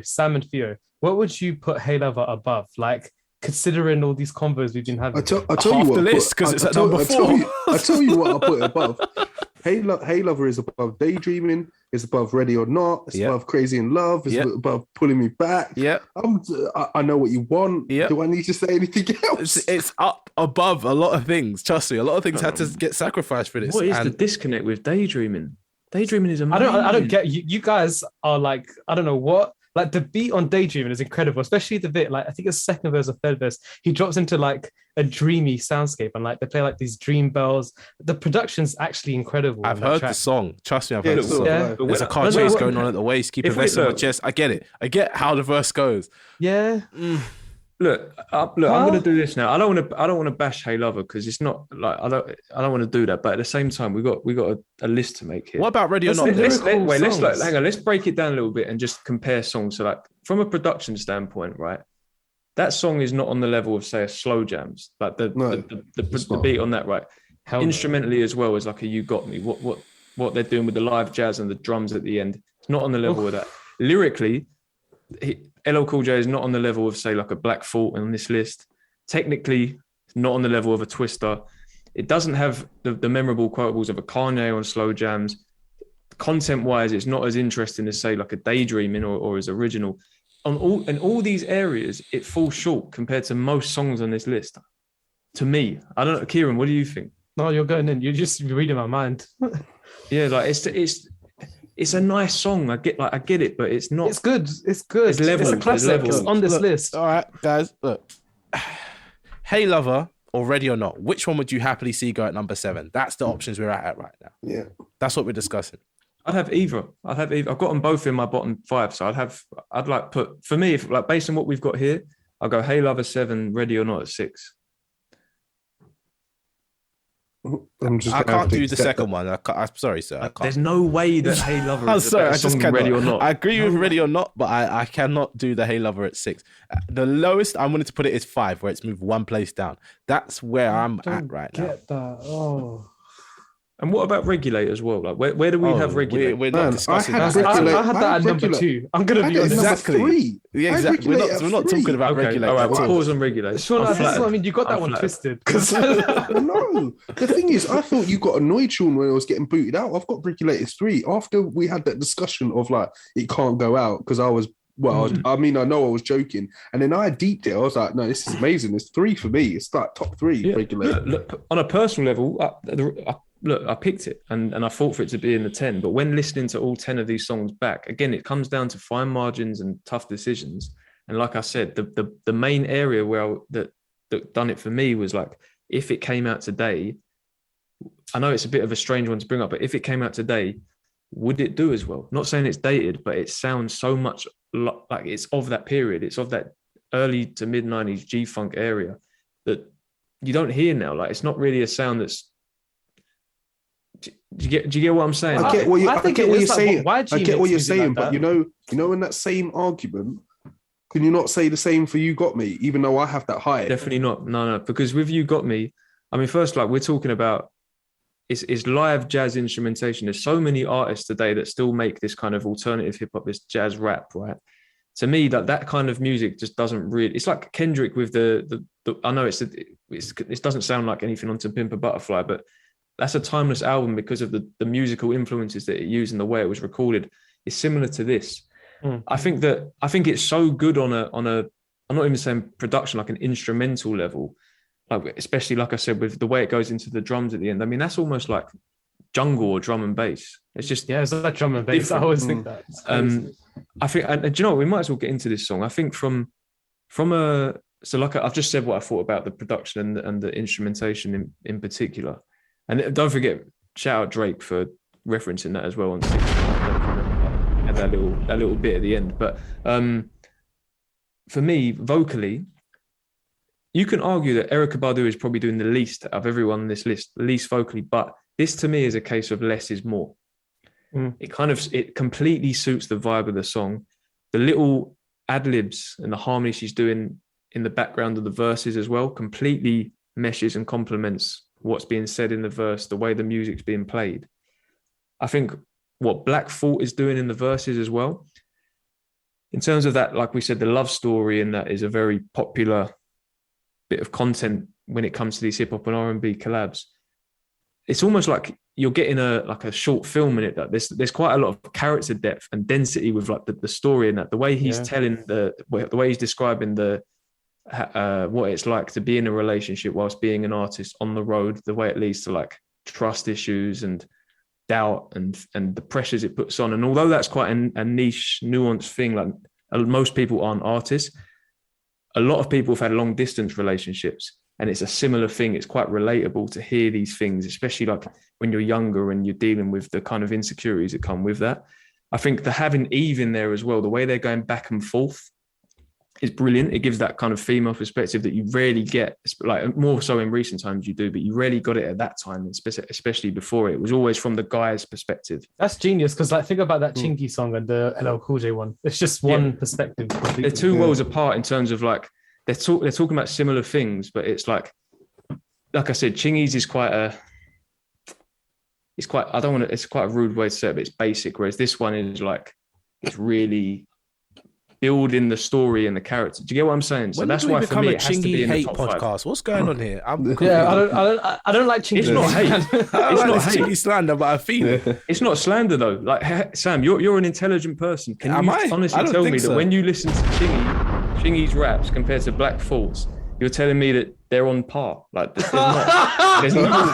Sam and Theo, what would you put Hey Lover above? Like considering all these convos we've been having. I tell Half you what, the list, 'cause it's at number 4. I tell you what I put above. Hey Lover is above Daydreaming, is above Ready or Not, it's Yep. above Crazy in Love, it's Yep. above Pulling Me Back. Yeah. I know what you want. Yep. Do I need to say anything else? It's up above a lot of things. Trust me, a lot of things had to get sacrificed for this. what is the And disconnect with Daydreaming? Daydreaming is amazing. I don't get you. You guys are like, I don't know what. Like the beat on Daydreaming is incredible, especially the bit, like I think it's second verse or third verse. He drops into like a dreamy soundscape and like they play like these dream bells. The production's actually incredible. I've on that heard track. the song. Trust me, I've Yeah, heard the so song. Yeah. There's a car chase going on at the waist, keep a If we vest on my look- chest. I get it. I get how the verse goes. Yeah. Look, I'm going to do this now. I don't want to bash Hey Lover because it's not like I don't want to do that. But at the same time, we got a list to make here. What about Ready or Not? Hang on. Let's break it down a little bit and just compare songs. So, like from a production standpoint, right? That song is not on the level of, say, a Slow Jams. Like the beat on that, right? Instrumentally as well as like a You Got Me. What they're doing with the live jazz and the drums at the end, it's not on the level of that. Lyrically, LL Cool J is not on the level of, say, like a Black Thought on this list. Technically, it's not on the level of a Twister. It doesn't have the memorable quotables of a Kanye on Slow Jams. Content-wise, it's not as interesting as, say, like a Daydreaming or as original. In all these areas, it falls short compared to most songs on this list. To me, I don't know, Kieran, what do you think? No, you're going in. You're just reading my mind. Yeah, like it's a nice song. I get it, but it's not. It's good. It's good. It's levels. It's a classic. It's on this list. All right, guys, look. Hey Lover or Ready or Not, which one would you happily see go at number 7? That's the options we're at right now. Yeah, that's what we're discussing. I'd have either. I've got them both in my bottom 5, so I'd like put, for me, if like based on what we've got here, I'll go Hey Lover 7, Ready or Not at 6. I can't do the second one. I'm sorry, sir. I can't. There's no way that Hey Lover is sorry, a song than Ready or Not. I agree with Ready or Not, but I cannot do the Hey Lover at 6. The lowest I'm willing to put it is 5, where it's moved one place down. That's where I'm at right now. Get that. Oh. And what about Regulate as well? Like, where do we have Regulate? We're not discussing that. I had that at number 2. I'm going to be honest. Exactly. Yeah, exactly. We're not talking about Regulate. All right, we'll pause on Regulate. Sean, you got that one twisted. No, the thing is, I thought you got annoyed, Sean, when I was getting booted out. I've got Regulate as 3. After we had that discussion of like, it can't go out because I was, I know I was joking. And then I deeped it. I was like, no, this is amazing. It's 3 for me. It's like top 3, Regulate. Look, on a personal level, I picked it and I fought for it to be in the 10. But when listening to all 10 of these songs back, again, it comes down to fine margins and tough decisions. And like I said, the main area where that done it for me was like, if it came out today, I know it's a bit of a strange one to bring up, but if it came out today, would it do as well? Not saying it's dated, but it sounds so much like it's of that period. It's of that early to mid 90s G-Funk area that you don't hear now. Like, it's not really a sound that's, do you get what I'm saying? I get what you're saying. I get what you're saying, but you know, in that same argument, can you not say the same for You Got Me, even though I have that high? Definitely not. No, because with You Got Me, I mean, first, like we're talking about, it's live jazz instrumentation. There's so many artists today that still make this kind of alternative hip hop, this jazz rap, right? To me, that kind of music just doesn't really. It's like Kendrick with the I know it doesn't sound like anything on To Pimp a Butterfly, but that's a timeless album because of the musical influences that it used and the way it was recorded. It's similar to this. I think it's so good on a I'm not even saying production, like an instrumental level, like especially like I said with the way it goes into the drums at the end. I mean, that's almost like jungle or drum and bass. It's just it's like drum and bass. Different. I always think that. I think, and do you know what? We might as well get into this song. I think I've just said what I thought about the production and the instrumentation in particular. And don't forget, shout out Drake for referencing that as well. And that little bit at the end. But for me, vocally, you can argue that Erykah Badu is probably doing the least of everyone on this list, least vocally. But this to me is a case of less is more. It completely suits the vibe of the song. The little ad-libs and the harmony she's doing in the background of the verses as well completely meshes and complements what's being said in the verse, the way the music's being played. I think what Black Thought is doing in the verses as well, in terms of that, like we said, the love story, and that is a very popular bit of content when it comes to these hip-hop and R&B collabs. It's almost like you're getting a short film in it. That there's quite a lot of character depth and density with like the story and that the way he's telling the way he's describing what it's like to be in a relationship whilst being an artist on the road, the way it leads to like trust issues and doubt and the pressures it puts on. And although that's quite a niche, nuanced thing, like most people aren't artists, a lot of people have had long distance relationships, and it's a similar thing. It's quite relatable to hear these things, especially like when you're younger and you're dealing with the kind of insecurities that come with that. I think having Eve in there as well, the way they're going back and forth, is brilliant. It gives that kind of female perspective that you rarely get, like more so in recent times you do, but you rarely got it at that time, especially before. It was always from the guy's perspective. That's genius, because like think about that Chingy song and the LL Cool J one. It's just one perspective. Completely. They're two worlds apart in terms of like they're talking about similar things, but it's like I said, Chingy's is quite a it's quite a rude way to say it, but it's basic. Whereas this one is like it's really building the story and the character. Do you get what I'm saying? So that's why for me it has to be in the top podcast. 5. What's going on here? I don't like Chingy. It's not hate. It's not Chingy slander, but I feel it. It's not slander though. Like Sam, you're an intelligent person. Can you honestly tell me that when you listen to Chingy's raps compared to Black Thoughts, you're telling me that they're on par? Like there's no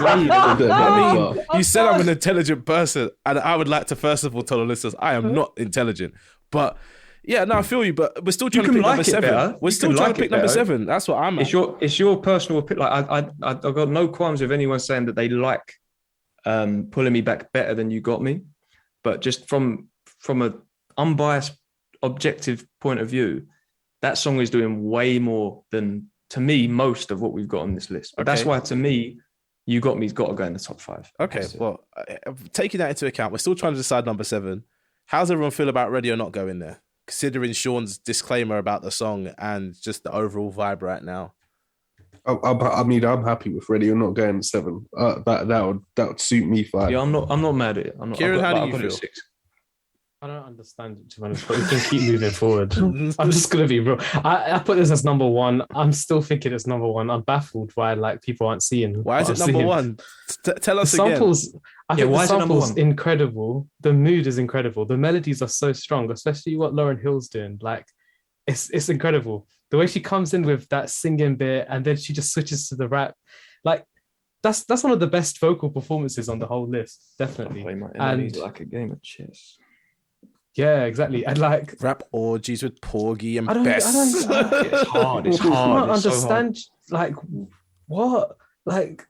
way. I mean, you said I'm an intelligent person, and I would like to first of all tell the listeners I am not intelligent, but. Yeah, no, I feel you, but we're still trying to pick number 7. We're still trying to pick number 7. That's what I'm at. It's your personal opinion. Like I've got no qualms with anyone saying that they like Pulling Me Back better than You Got Me, but just from an unbiased, objective point of view, that song is doing way more than, to me, most of what we've got on this list. But that's why, to me, You Got Me's got to go in the top 5. Okay, well, taking that into account, we're still trying to decide number 7. How's everyone feel about Ready or Not going there? Considering Sean's disclaimer about the song and just the overall vibe right now. I mean, I'm happy with Ready or Not going 7. That would suit me 5. Yeah, I'm not mad at it. Kieran, how do you feel? 6. I don't understand it, to be honest, but we can keep moving forward. I'm just gonna be real. I put this as number 1. I'm still thinking it's number 1. I'm baffled why like people aren't seeing. Why is it number 1? Tell us again. Samples. I think the sample's incredible. The mood is incredible. The melodies are so strong, especially what Lauryn Hill's doing. Like, it's incredible. The way she comes in with that singing bit and then she just switches to the rap. Like, that's one of the best vocal performances on the whole list, definitely. Play my enemies like a game of chess. Yeah, exactly. And like rap orgies with Porgy and Bess. It's hard. It's hard. I don't understand. So like, what? Like.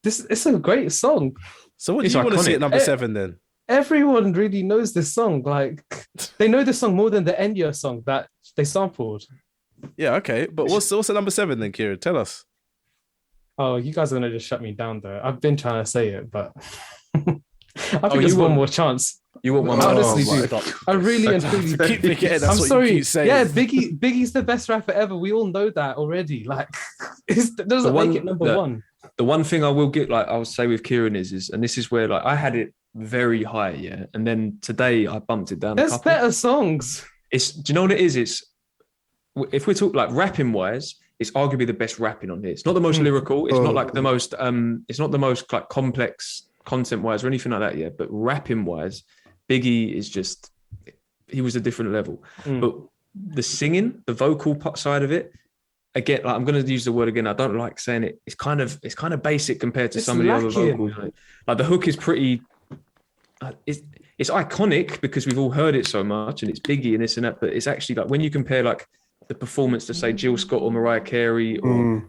It's a great song. So what do you want to see at number 7 then? Everyone really knows this song. Like they know this song more than the Enya song that they sampled. Yeah, okay. But what's at number 7 then, Kieran? Tell us. Oh, you guys are gonna just shut me down though. I've been trying to say it, but I think there's one more chance. You want one more? Honestly, dude. I really and truly keep forgetting. I'm sorry. You keep saying. Yeah, Biggie's the best rapper ever. We all know that already. Like, it doesn't make it number 1. The one thing I will get, like I would say with Kieran is, and this is where like I had it very high, yeah, and then today I bumped it down. There's better songs. Do you know what it is? It's if we talk like rapping wise, it's arguably the best rapping on here. It's not the most lyrical. It's not like the most. It's not the most like complex content wise or anything like that yet. But rapping wise, Biggie is just he was a different level. But the singing, the vocal side of it. Again, like I'm going to use the word again. I don't like saying it. It's kind of basic compared to some of the other vocals. Like the hook is pretty. It's iconic because we've all heard it so much, and it's Biggie and this and that. But it's actually like when you compare like the performance to say Jill Scott or Mariah Carey, or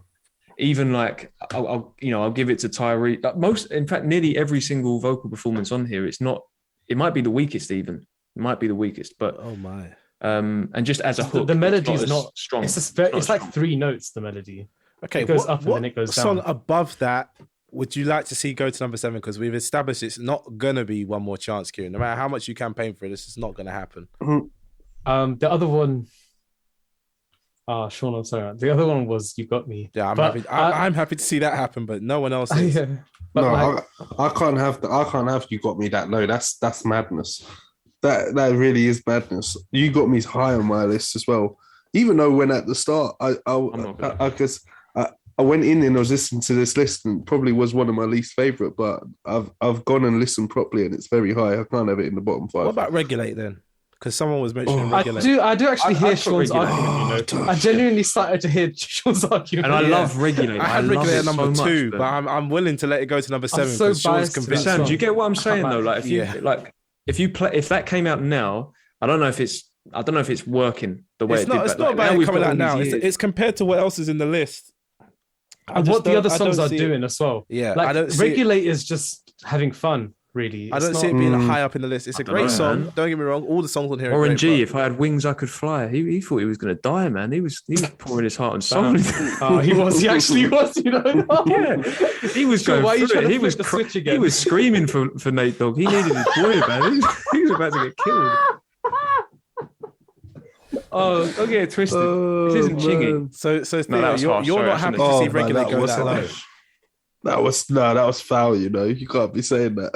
even like I'll give it to Tyree. Like in fact, nearly every single vocal performance on here, it's not. It might be the weakest even. It might be the weakest, but oh my. And just as a hook, the melody is not strong. It's like 3 notes. The melody. Okay, it goes up and then it goes down. Song above that would you like to see go to number 7? Because we've established it's not gonna be One More Chance, Kieran. No matter how much you campaign for it, this is not gonna happen. The other one. Sean, I'm sorry. The other one was You Got Me. Yeah, I'm happy to see that happen, but no one else is. I can't have You Got Me that low. That's madness. That really is madness. You Got Me's high on my list as well. Even though when at the start I went in and I was listening to this list and probably was one of my least favorite, but I've gone and listened properly and it's very high. I can't have it in the bottom 5. What about Regulate then? Because someone was mentioning Regulate. I do actually hear Sean's argument. I genuinely started to hear Sean's argument. And I love Regulate. I had Regulate at number 2, but I'm willing to let it go to number 7 because Sean's convinced. Sam, do you get what I'm saying though? Like if that came out now, I don't know if it's working the way it's not. It's not about it coming out now. It's compared to what else is in the list. And what the other songs are doing as well. Yeah, like Regulate is just having fun. really. I don't see it being high up in the list. It's a great song. Man. Don't get me wrong. All the songs on here are great. If I had wings, I could fly. He thought he was going to die, man. He was pouring his heart and soul. He was. He actually was. You know. Yeah. He was going through it. He was screaming for Nate Dogg. He needed his boy, man. He was about to get killed. Oh, don't get it twisted. This isn't Chingy. So Theo, you're not happy to see Regulate go that low. That was foul, you know. You can't be saying that.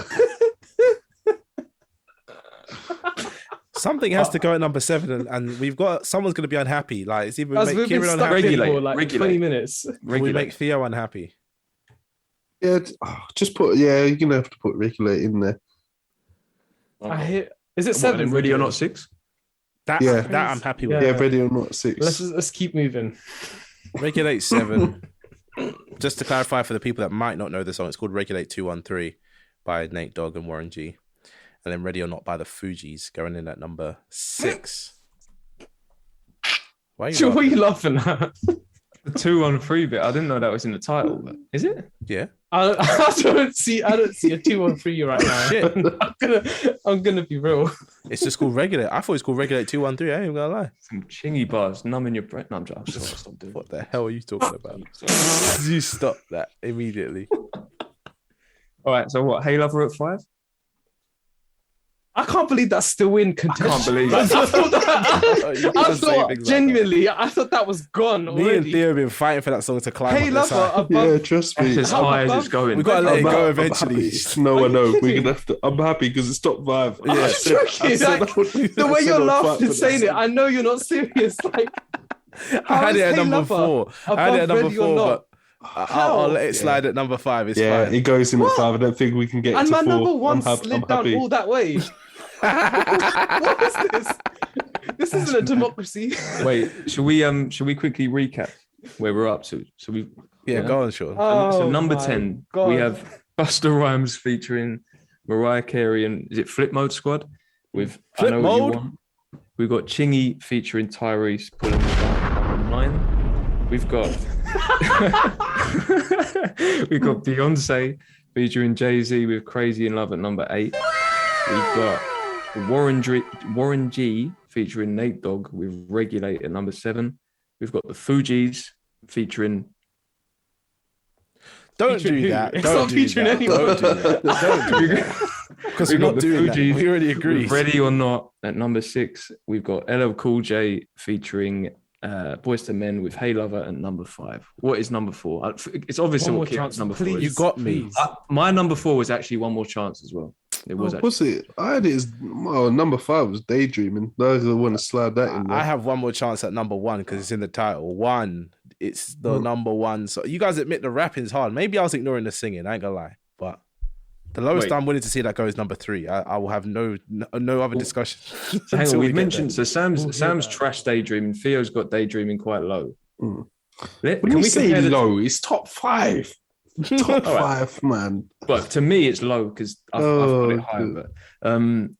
Something has to go at number 7, and we've got someone's going to be unhappy. Like it's either make Kieran unhappy for like 20 minutes. We make Theo unhappy. Yeah, just put. Yeah, you're gonna have to put Regulate in there. Is it 7? Ready or Not 6? That I'm happy with. Yeah, Ready or Not 6. Let's keep moving. Regulate 7. Just to clarify for the people that might not know the song, it's called Regulate 213 by Nate Dogg and Warren G. And then Ready or Not by the Fugees going in at number 6. What are you laughing at? The 213 bit. I didn't know that was in the title, but is it? Yeah. I don't see a 213 right now. Shit. I'm gonna be real. It's just called Regulate. I thought it was called Regulate 213. I ain't even gonna lie. Some chingy bars, numbing your breath. No, I'm just stop doing. What the hell are you talking about? You stop that immediately. All right. So what? Hey Lover at 5. I can't believe that's still in contention. I can't believe it. I thought genuinely, I thought that was gone already. Me and Theo have been fighting for that song to climb. Hey Lover above. Yeah, trust me. As high as it's going. We've got to let it go eventually. No, I know. We're gonna have to. I'm happy because it's top 5. Yeah. The way you're laughing saying it, I know you're not serious. Like, I had it at number 4. I had it at number 4, but I'll let it slide at number 5. It's fine. It goes in at 5. I don't think we can get and to 4. And my number 1 slid down all that way. What is this? This isn't a democracy. Wait, should we quickly recap where we're up to? So we go on, sure. So number 10, we have Busta Rhymes featuring Mariah Carey and is it Flip Mode Squad with Flip Mode? We've got Chingy featuring Tyrese pulling the number 9. We've got Beyonce featuring Jay-Z with Crazy in Love at number 8. We've got Warren G featuring Nate Dogg with Regulate at number 7. We've got the Fugees featuring. Don't do that. Don't do that. Because we're not doing that. We already agreed. Ready or Not at number 6. We've got LL Cool J featuring Boyz II Men with Hey Lover at number 5. What is number 4? It's obviously what Kieran's number 4 is. You got me. My number 4 was actually One More Chance as well. It was. What's it? I had it as number 5 was Daydreaming. Those are want to slide that in there. I have One More Chance at number 1 because it's in the title. 1, it's the number 1. So you guys admit the rapping's hard. Maybe I was ignoring the singing. I ain't gonna lie, but the lowest I'm willing to see that go is number 3. I will have no other discussion. So hang on, we've mentioned Sam's trash Daydreaming. Theo's got Daydreaming quite low. When we say low, it's top 5. Top 5, man. But to me, it's low because I've got it higher. But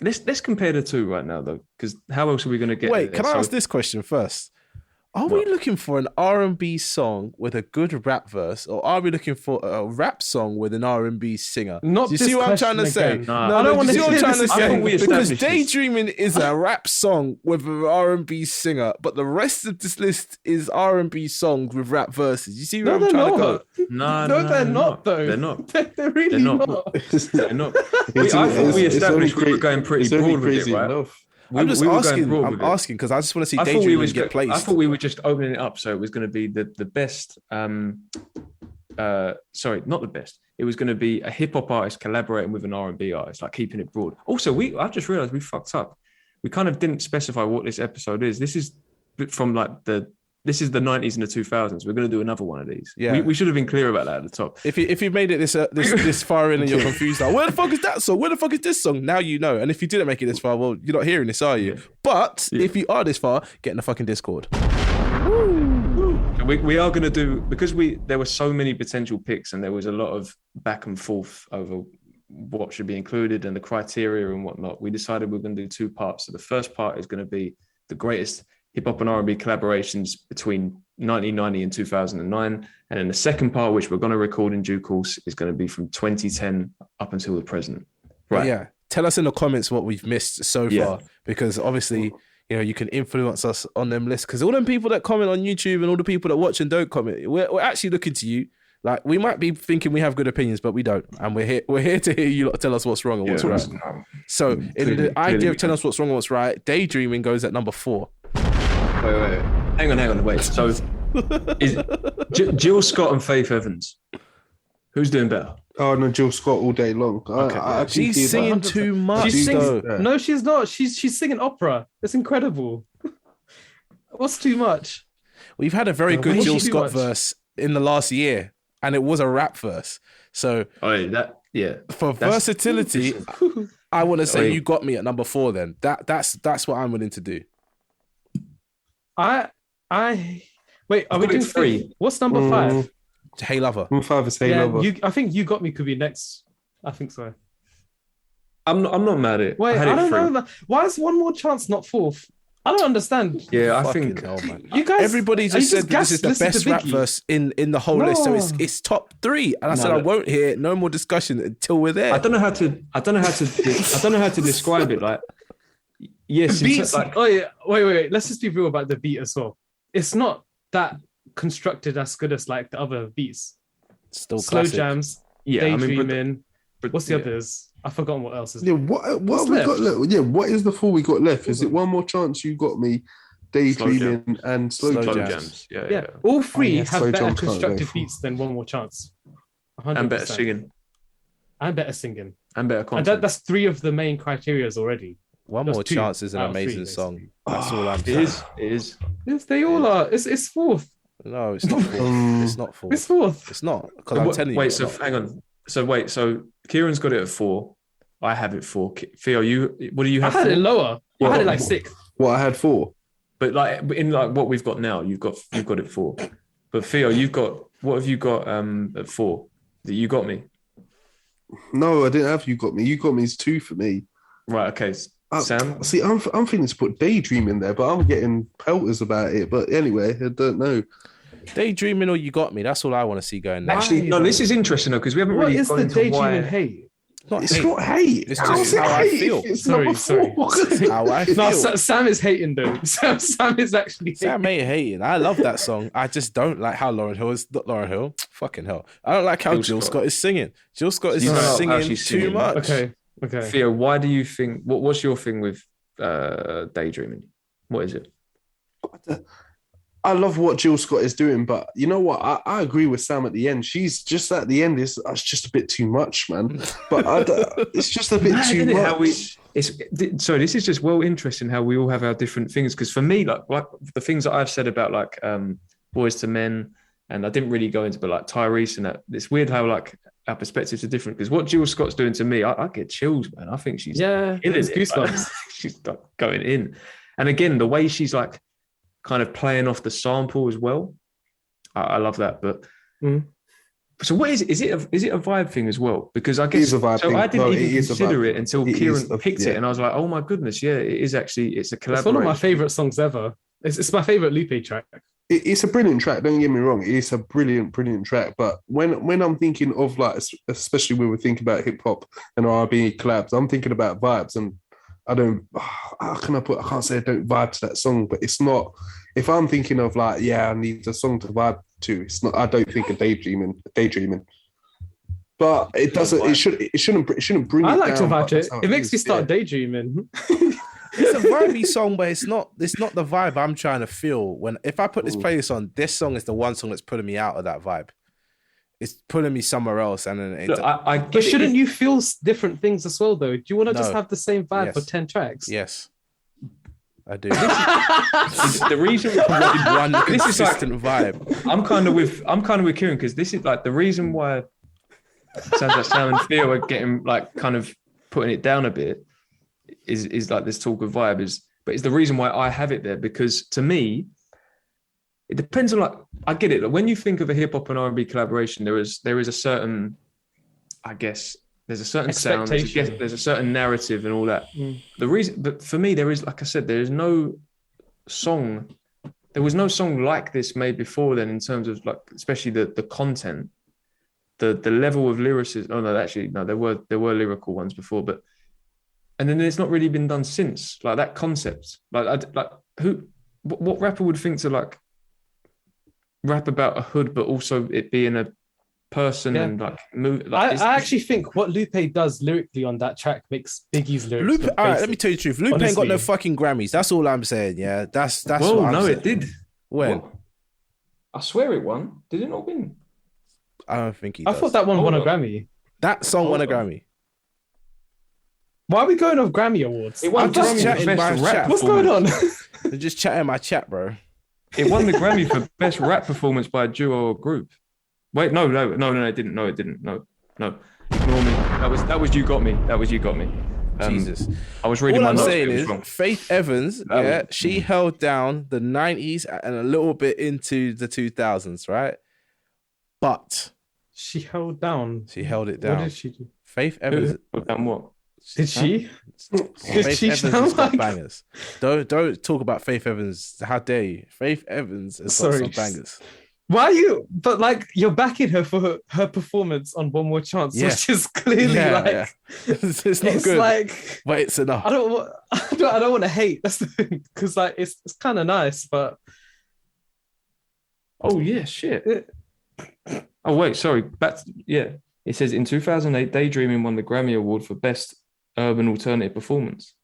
let's compare the two right now, though, because how else are we going to get? Wait, can I ask this question first? Are we looking for an R&B song with a good rap verse, or are we looking for a rap song with an R&B singer? Not Do you see what I'm trying to say? No, I don't want to see what I'm trying to say. Because Daydreaming is a rap song with an R&B singer, but the rest of this list is R&B songs with rap verses. You see where I'm trying to go? No, they're not, though. They're not. They're really not. They're not. I thought we established we were going pretty broad with it, right? Enough. I'm just asking. I'm asking because I just want to see Daydreaming get placed. I thought we were just opening it up, so it was going to be the best. Sorry, not the best. It was going to be a hip hop artist collaborating with an R&B artist, like keeping it broad. Also, I just realized we fucked up. We kind of didn't specify what this episode is. This is from This is the 90s and the 2000s. We're going to do another one of these. Yeah. We should have been clear about that at the top. If you made it this far in and you're confused, like, where the fuck is that song? Where the fuck is this song? Now you know. And if you didn't make it this far, well, you're not hearing this, are you? But if you are this far, get in the fucking Discord. We are going to do, because there were so many potential picks and there was a lot of back and forth over what should be included and the criteria and whatnot, we decided we're going to do 2 parts. So the first part is going to be the greatest hip-hop and R&B collaborations between 1990 and 2009. And then the second part, which we're going to record in due course, is going to be from 2010 up until the present. Right. Yeah. Tell us in the comments what we've missed so far, because obviously, you know, you can influence us on them lists. Because all them people that comment on YouTube and all the people that watch and don't comment, we're actually looking to you. Like, we might be thinking we have good opinions, but we don't. And we're here to hear you lot tell us what's wrong and what's right. So in the idea of telling us what's wrong and what's right, Daydreaming goes at number 4. Wait. Hang on. Wait. So is Jill Scott and Faith Evans? Who's doing better? Oh no, Jill Scott all day long. Okay, she's singing too much. No, she's not. She's singing opera. It's incredible. What's too much? We've had a very good Jill Scott verse in the last year, and it was a rap verse. So for versatility, I want to say you got me at number 4. Then that's what I'm willing to do. Wait. Are we doing 3? What's number 5? Hey Lover. Number 5 is Hey Lover. I think You Got Me could be next. I think so. I'm not mad at it. Wait, I don't know. Why is One More Chance not 4th? I don't understand. Yeah, I think you guys. Everybody just said this is the best rap verse in the whole list, so it's top 3. And I said I won't hear no more discussion until we're there. I don't know how to describe it. Like, yes, the beats. Like, wait. Let's just be real about the beat as well. It's not that constructed as good as like the other beats. Still slow classic. Jams. Daydreaming. What's the others? I've forgotten what else is. Yeah, what have we got left? Yeah, what is the 4 we got left? Is it One More Chance, You Got Me, Daydreaming, and Slow Jams? Yeah. All 3 have better constructed beats than One More Chance. 100%. And better singing. And better singing. And better content. That's 3 of the main criterias already. One More Chance is an amazing song. That's all I'm saying. It is. Yes, they all are. It's 4th. No, it's not 4th. It's not 4th. It's 4th. It's not. Because I'm telling you. Wait, so hang on. So Kieran's got it at 4. I have it 4. Theo, what do you have? I had it lower. I had it like 6th. What I had 4. But like in like what we've got now, you've got it 4. But Theo, what have you got at 4? That You Got Me? No, I didn't have You Got Me. You Got Me is 2 for me. Right. Okay. Sam. See, I'm thinking to put Daydream in there, but I'm getting pelters about it. But anyway, I don't know. Daydreaming or You Got Me? That's all I want to see going there. Actually, no. This is interesting though, because we haven't really gone into why. Hate? It's not hate. It's just how I feel. Sorry. How I feel. No, Sam is hating though. Sam is actually hating. Sam ain't hating. I love that song. I just don't like how Lauryn Hill is not Lauryn Hill. Fucking hell. I don't like how Jill Scott is singing. Jill Scott is singing too much. Okay. Theo, why do you think? What's your thing with Daydreaming? What is it? I love what Jill Scott is doing, but you know what? I agree with Sam at the end. She's just at the end. It's just a bit too much, man. But it's just a bit too much. So this is just well interesting how we all have our different things. Because for me, like the things that I've said about like Boys to Men, and I didn't really go into, but like Tyrese and that. It's weird how like our perspectives are different. Because what Jill Scott's doing to me, I get chills, man. I think she's it's goosebumps. She's like going in, and again the way she's like kind of playing off the sample as well. I love that. But so what is it? Is it a vibe thing as well? Because I guess I didn't even consider it until Kieran picked it, and I was like, oh my goodness, yeah, it is actually. It's a collaboration. It's one of my favorite songs ever. It's my favorite Lupe track. It's a brilliant track. Don't get me wrong. It's a brilliant track. But when I'm thinking of like, especially when we think about hip hop and R&B collabs, I'm thinking about vibes, and I don't. How can I put? I can't say I don't vibe to that song, but it's not. If I'm thinking of like, I need a song to vibe to. It's not. I don't think of daydreaming. But it doesn't. It shouldn't bring. I like down, to vibe to it. It makes me start daydreaming. It's a vibey song, but it's not the vibe I'm trying to feel. If I put this playlist on, this song is the one song that's pulling me out of that vibe. It's pulling me somewhere else, and then but shouldn't you feel different things as well, though? Do you want to just have the same vibe for 10 tracks? Yes, I do. The reason one consistent vibe. I'm kind of with Kieran, because this is like the reason why sounds like Sam and Theo are getting like kind of putting it down a bit. Is like this talk of vibe but it's the reason why I have it there, because to me it depends on, like, I get it. Like, when you think of a hip hop and R&B collaboration, there is a certain, I guess, there's a certain sound, there's a certain narrative and all that. The reason, but for me, there is, like I said, there is no song there was no song like this made before then in terms of like, especially the content, the level of lyricism. Oh no, actually no, there were lyrical ones before, but and then it's not really been done since. Like that concept, what rapper would think to like rap about a hood, but also it being a person and like move. Like, I actually think what Lupe does lyrically on that track makes Biggie's lyrics. Lupe, all right, let me tell you the truth. Lupe ain't got no fucking Grammys. That's all I'm saying. Yeah, that's. Well, what I'm no, saying. it did. When? What? I swear it won. Did it not win? I don't think he. I thought that one won a Grammy. That song won a Grammy. Why are we going off Grammy awards? It won just Grammy chatting for my best rap. chat. What's going on? I'm just chatting my chat, bro. It won the Grammy for best rap performance by a duo or group. Wait, no, it didn't. No, it didn't. No. Ignore me. That was You Got Me. That was You Got Me. Jesus. I was reading All my I'm notes. saying is Faith Evans, she held down the 90s and a little bit into the 2000s, right? But She held down. she held it down. What did she do? Faith Evans. And what? Did she? Faith she Evans sound has got like- bangers. Don't talk about Faith Evans. How dare you? Faith Evans has got some bangers. Why are you? But like you're backing her for her performance on One More Chance, which is clearly It's not it's good, like but it's enough. I don't want to hate. That's the thing, because like it's kind of nice, but Oh yeah, shit. Oh wait, sorry. It says in 2008, Daydreaming won the Grammy Award for Best Urban Alternative Performance.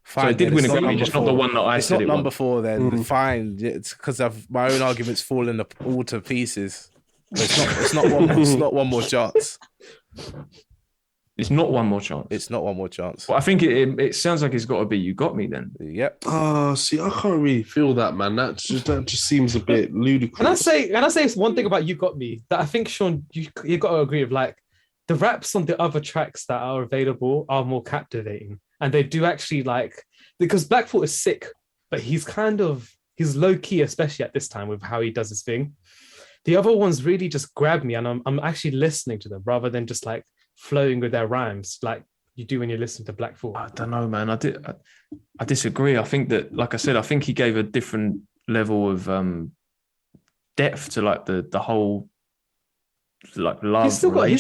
Fine, so it did then, win a it's not Grammy, number just not the four. one that I It's said not it number won. 4 then. Fine. It's because my own argument's fallen all to pieces. But it's not one more chance. It's not One More Chance. It's not One More Chance. Well, I think it sounds like it's got to be You Got Me then. Yep. See, I can't really feel that, man. That just seems a bit ludicrous. Can I say one thing about You Got Me that I think, Sean, you got to agree with? Like the raps on the other tracks that are available are more captivating, and they do actually like, because Black Thought is sick, but he's low key, especially at this time with how he does his thing. The other ones really just grab me, and I'm actually listening to them rather than just like flowing with their rhymes like you do when you listen to Black Thought. I don't know, man. I disagree. I think that, like I said, I think he gave a different level of depth to like the whole like love. He's still got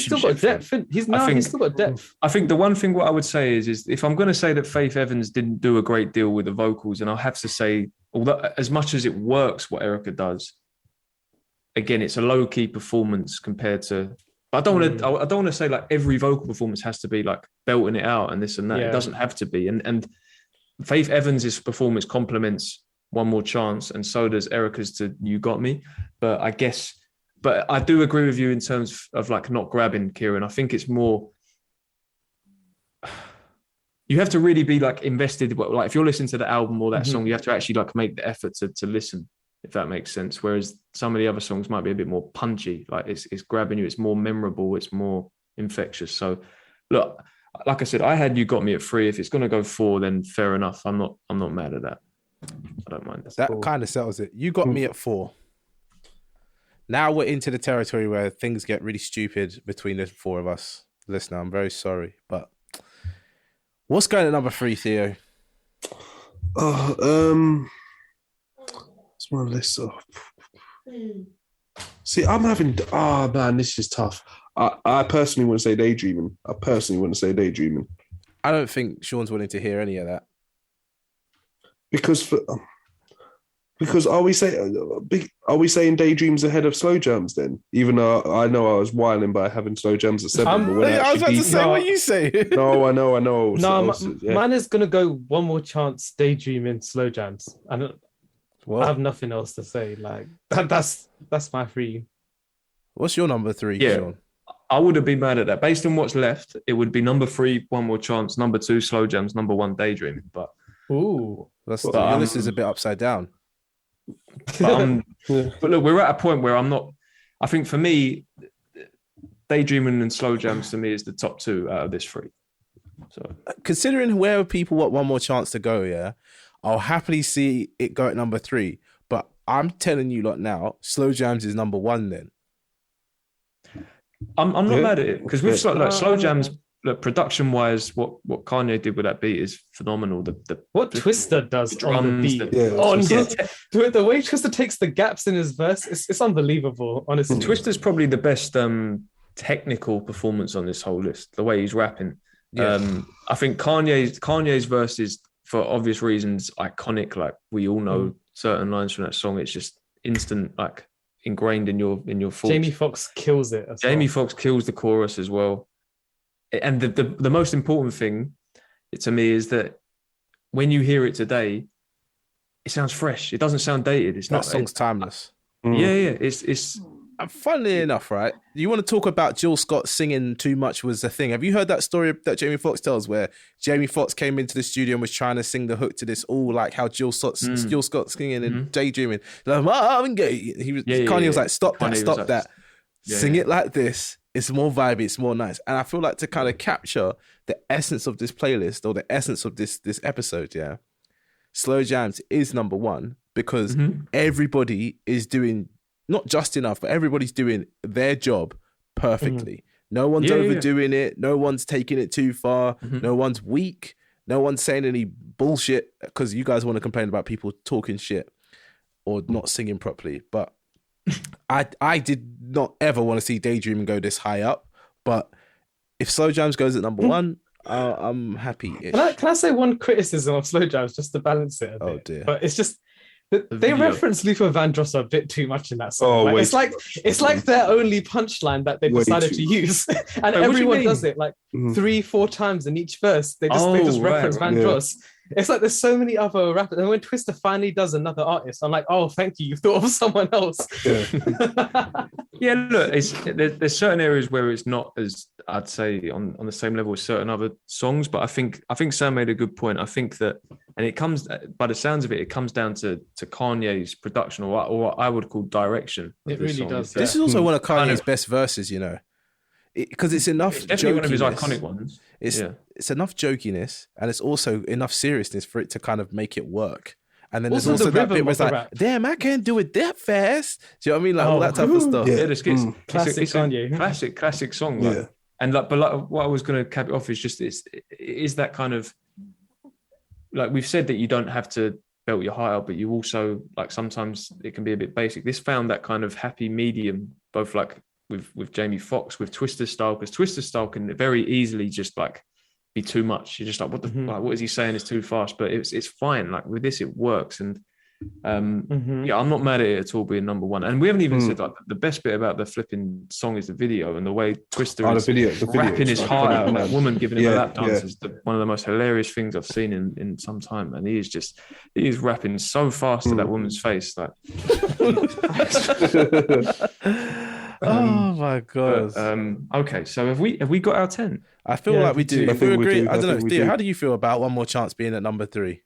depth. He's still got depth. I think the one thing what I would say is if I'm going to say that Faith Evans didn't do a great deal with the vocals, and I'll have to say, although as much as it works what Erica does, again, it's a low key performance compared to. I don't want to say like every vocal performance has to be like belting it out and this and that. Yeah. It doesn't have to be. And Faith Evans' performance complements One More Chance, and so does Erica's to You Got Me. But I do agree with you in terms of like not grabbing Kieran. I think it's more. You have to really be like invested. Like if you're listening to the album or that song, you have to actually like make the effort to listen, if that makes sense. Whereas some of the other songs might be a bit more punchy. Like it's grabbing you. It's more memorable. It's more infectious. So look, like I said, I had You Got Me at 3. If it's going to go 4, then fair enough. I'm not mad at that. I don't mind. That kind of settles it. You got me at 4. Now we're into the territory where things get really stupid between the 4 of us. Listen, I'm very sorry, but what's going at number 3, Theo? It's my list. See, I'm having. Man, this is tough. I personally wouldn't say Daydreaming. I don't think Sean's willing to hear any of that. Because are we saying Daydreams ahead of Slow Jams then? Even though I know I was whining by having Slow Jams at 7. But when I was about to say what you say. No, I know. No, mine is gonna go One More Chance, Daydreaming, Slow Jams. I have nothing else to say. Like that's my 3. What's your number 3, Yeah. Sean? I wouldn't be mad at that. Based on what's left, it would be number 3, One More Chance, number 2, Slow Jams, number 1, Daydreaming. But Ooh, your list is a bit upside down. but look, we're at a point where I'm not. I think for me, Daydreaming and Slow Jams to me is the top 2 out of this 3. So Considering where people want One More Chance to go, yeah, I'll happily see it go at number 3. But I'm telling you lot now, Slow Jams is number 1 then. I'm not mad at it because with Slow Jams, look, production wise, what Kanye did with that beat is phenomenal. What Twista does on the beat, the way Twista takes the gaps in his verse, it's unbelievable. Honestly, Twista's probably the best technical performance on this whole list. The way he's rapping, I think Kanye's verse is, for obvious reasons, iconic. Like we all know certain lines from that song. It's just instant, like ingrained in your thoughts. Jamie Foxx kills it. Jamie Foxx kills the chorus as well. And the most important thing to me is that when you hear it today, it sounds fresh. It doesn't sound dated. It's that not. Song's timeless. Yeah. It's. Funnily enough, right? You want to talk about Jill Scott singing too much was a thing. Have you heard that story that Jamie Foxx tells, where Jamie Foxx came into the studio and was trying to sing the hook to this, all like how Jill Scott singing and daydreaming, like I'm gay. Kanye was like, stop that. Sing it like this. It's more vibey, it's more nice. And I feel like to kind of capture the essence of this playlist or the essence of this episode, Slow Jams is number one because everybody is doing not just enough, but everybody's doing their job perfectly. No one's overdoing it. No one's taking it too far. No one's weak. No one's saying any bullshit, because you guys want to complain about people talking shit or not singing properly. But I did not ever want to see Daydreaming go this high up, but if Slow Jams goes at number one, I'm happy. Can I say one criticism of Slow Jams just to balance it a bit? Oh dear. But it's just they reference Luther Vandross a bit too much in that song. It's like their only punchline that they decided to use, and everyone does it like 3-4 times in each verse. They just reference Vandross. It's like there's so many other rappers, and when Twista finally does another artist, I'm like, oh, thank you, you thought of someone else. Look, there's certain areas where it's not as, I'd say, on the same level as certain other songs, but I think Sam made a good point. I think that, and it comes, by the sounds of it, it comes down to Kanye's production, or what I would call direction. It really does. This is also one of Kanye's best verses, you know, because it's enough. It's definitely one of his iconic ones. It's enough jokiness, and it's also enough seriousness for it to kind of make it work. And then Also there's also the that bit where it's like, rap. damn, I can't do it that fast. Do you know what I mean? Like all that type of stuff. Classic Kanye. Classic song. Like, and like, but like, what I was going to cap it off is just is that kind of, like we've said that you don't have to belt your heart out, but you also, like, sometimes it can be a bit basic. This found that kind of happy medium, both like with Jamie Foxx, with Twista style, because Twista style can very easily just like be too much. You're just like, what is he saying? It's too fast, but it's fine. Like with this, it works. And I'm not mad at it at all being number one. And we haven't even said, like, the best bit about the flipping song is the video, and the way Twista is rapping his heart out, and that woman giving him a lap dance is one of the most hilarious things I've seen in some time. And he is rapping so fast to that woman's face, like. Oh my god. Okay, so have we got our 10? I feel like we do. If we agree, I don't know, Theo, do. how do you feel about One More Chance being at number 3?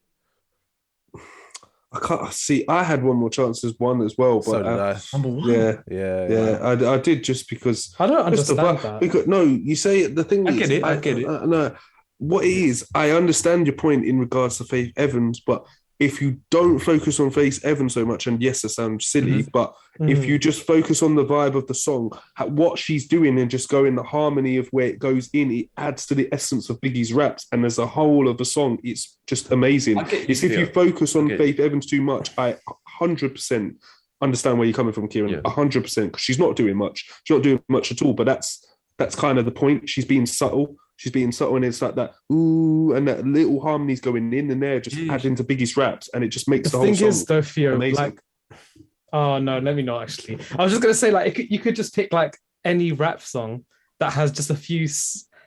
I can't see. I had One More Chance as one as well, but So did I. Number one. Yeah. I did, just because I don't understand that. Because no, you say the thing. I get it. No, what it is, I understand your point in regards to Faith Evans, but if you don't focus on Faith Evans so much, and yes, it sounds silly, but if you just focus on the vibe of the song, what she's doing, and just go in the harmony of where it goes in, it adds to the essence of Biggie's raps. And as a whole of the song, it's just amazing. It's if you focus on Faith Evans too much, I 100% understand where you're coming from, Kieran. 100%, because she's not doing much. She's not doing much at all, but that's kind of the point. She's being subtle. And it's like that, ooh, and that little harmonies going in and there, just adding to Biggie's raps, and it just makes the whole song thing is, though, Theo, amazing. like, oh no, let me not actually. I was just gonna say, like, you could just pick like any rap song that has just a few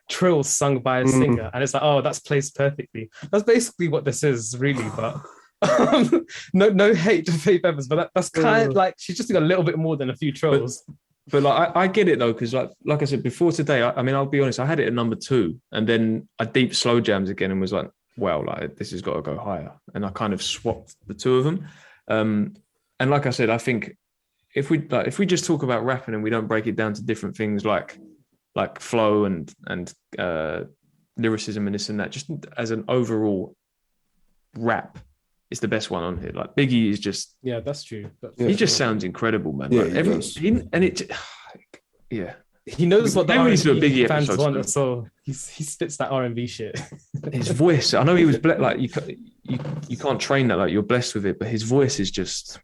trills sung by a singer, and it's like, oh, that's placed perfectly. That's basically what this is, really. But no hate to Faith Evans, but that's kind of like, she's just got a little bit more than a few trills. But like, I get it though, because like I said before today, I mean, I'll be honest, I had it at number 2, and then I deep Slow Jams again and was like, well, like, this has got to go higher, and I kind of swapped the two of them. And like I said, I think if we just talk about rapping and we don't break it down to different things like flow and lyricism and this and that, just as an overall rap, it's the best one on here. Like, Biggie is just, yeah, that's true. He just sounds incredible, man. Yeah, like, He knows what the Maybe we need to do a R&B Biggie fans episode want, still. so he spits that R&B shit. His voice, I know he was like you can't train that, like you're blessed with it, but his voice is just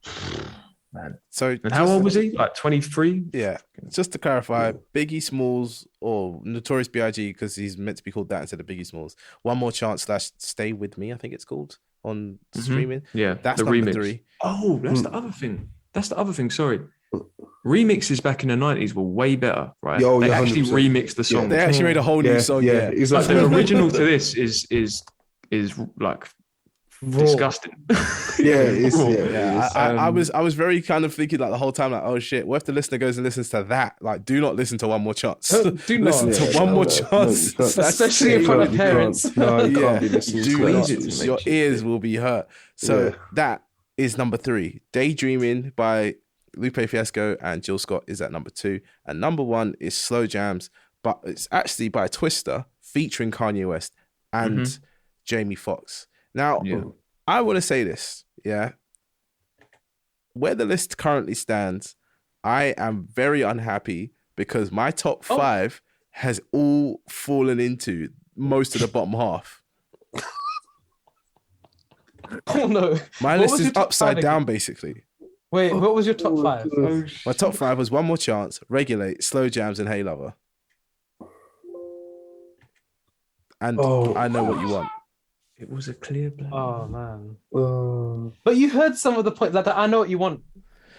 man. So, and how old was he? Like 23? Yeah. Just to clarify, Biggie Smalls or Notorious B.I.G. because he's meant to be called that instead of Biggie Smalls. One More Chance / Stay With Me, I think it's called on streaming. Yeah, that's the number remix. 3. Oh, that's the other thing. Sorry. Remixes back in the 90s were way better, right? Yo, they yeah, actually 100%. remixed the song. They actually made a whole new song. Yeah. Like the original to this is like disgusting. Yeah, it's, I was very kind of thinking like the whole time, like, oh shit, what if the listener goes and listens to that? Like, do not listen to One More Chance. Listen to One More Chance, especially in front of parents. No, you can't be listening to that. Your ears will be hurt. So that is number 3. Daydreaming by Lupe Fiasco and Jill Scott is at number 2. And number 1 is Slow Jams, but it's actually by Twista featuring Kanye West and Jamie Foxx. Now, I want to say this, where the list currently stands, I am very unhappy because my top 5 has all fallen into most of the bottom half. Oh no. My list is upside down, basically. Wait, what was your top 5? My top 5 was One More Chance, Regulate, Slow Jams, and Hey Lover. And I Know What You Want. It was a clear blend. Oh man. But you heard some of the points, like the I Know What You Want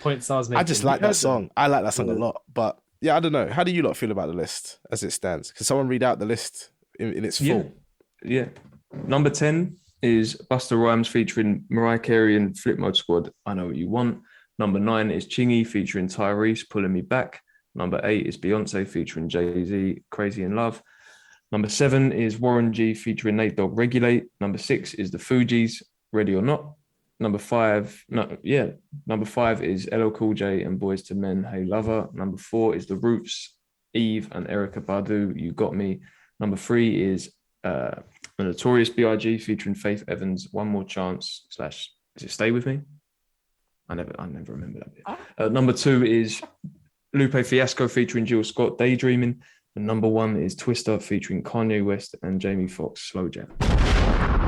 points I was making. I just like that song. I like that song a lot. But yeah, I don't know. How do you lot feel about the list as it stands? Can someone read out the list in its full? Yeah. Number 10 is Busta Rhymes featuring Mariah Carey and Flip Mode Squad, I Know What You Want. Number 9 is Chingy featuring Tyrese, Pulling Me Back. Number 8 is Beyonce featuring Jay-Z, Crazy in Love. Number 7 is Warren G featuring Nate Dogg, Regulate. Number 6 is the Fugees, Ready or Not. Number 5 is LL Cool J and Boyz II Men, Hey Lover. Number 4 is The Roots, Eve and Erykah Badu, You Got Me. Number 3 is the Notorious B.I.G. featuring Faith Evans, One More Chance / is it Stay With Me? I never remember that bit. Number 2 is Lupe Fiasco featuring Jill Scott, Daydreaming. And number 1 is Twista featuring Kanye West and Jamie Foxx, Slow Jam.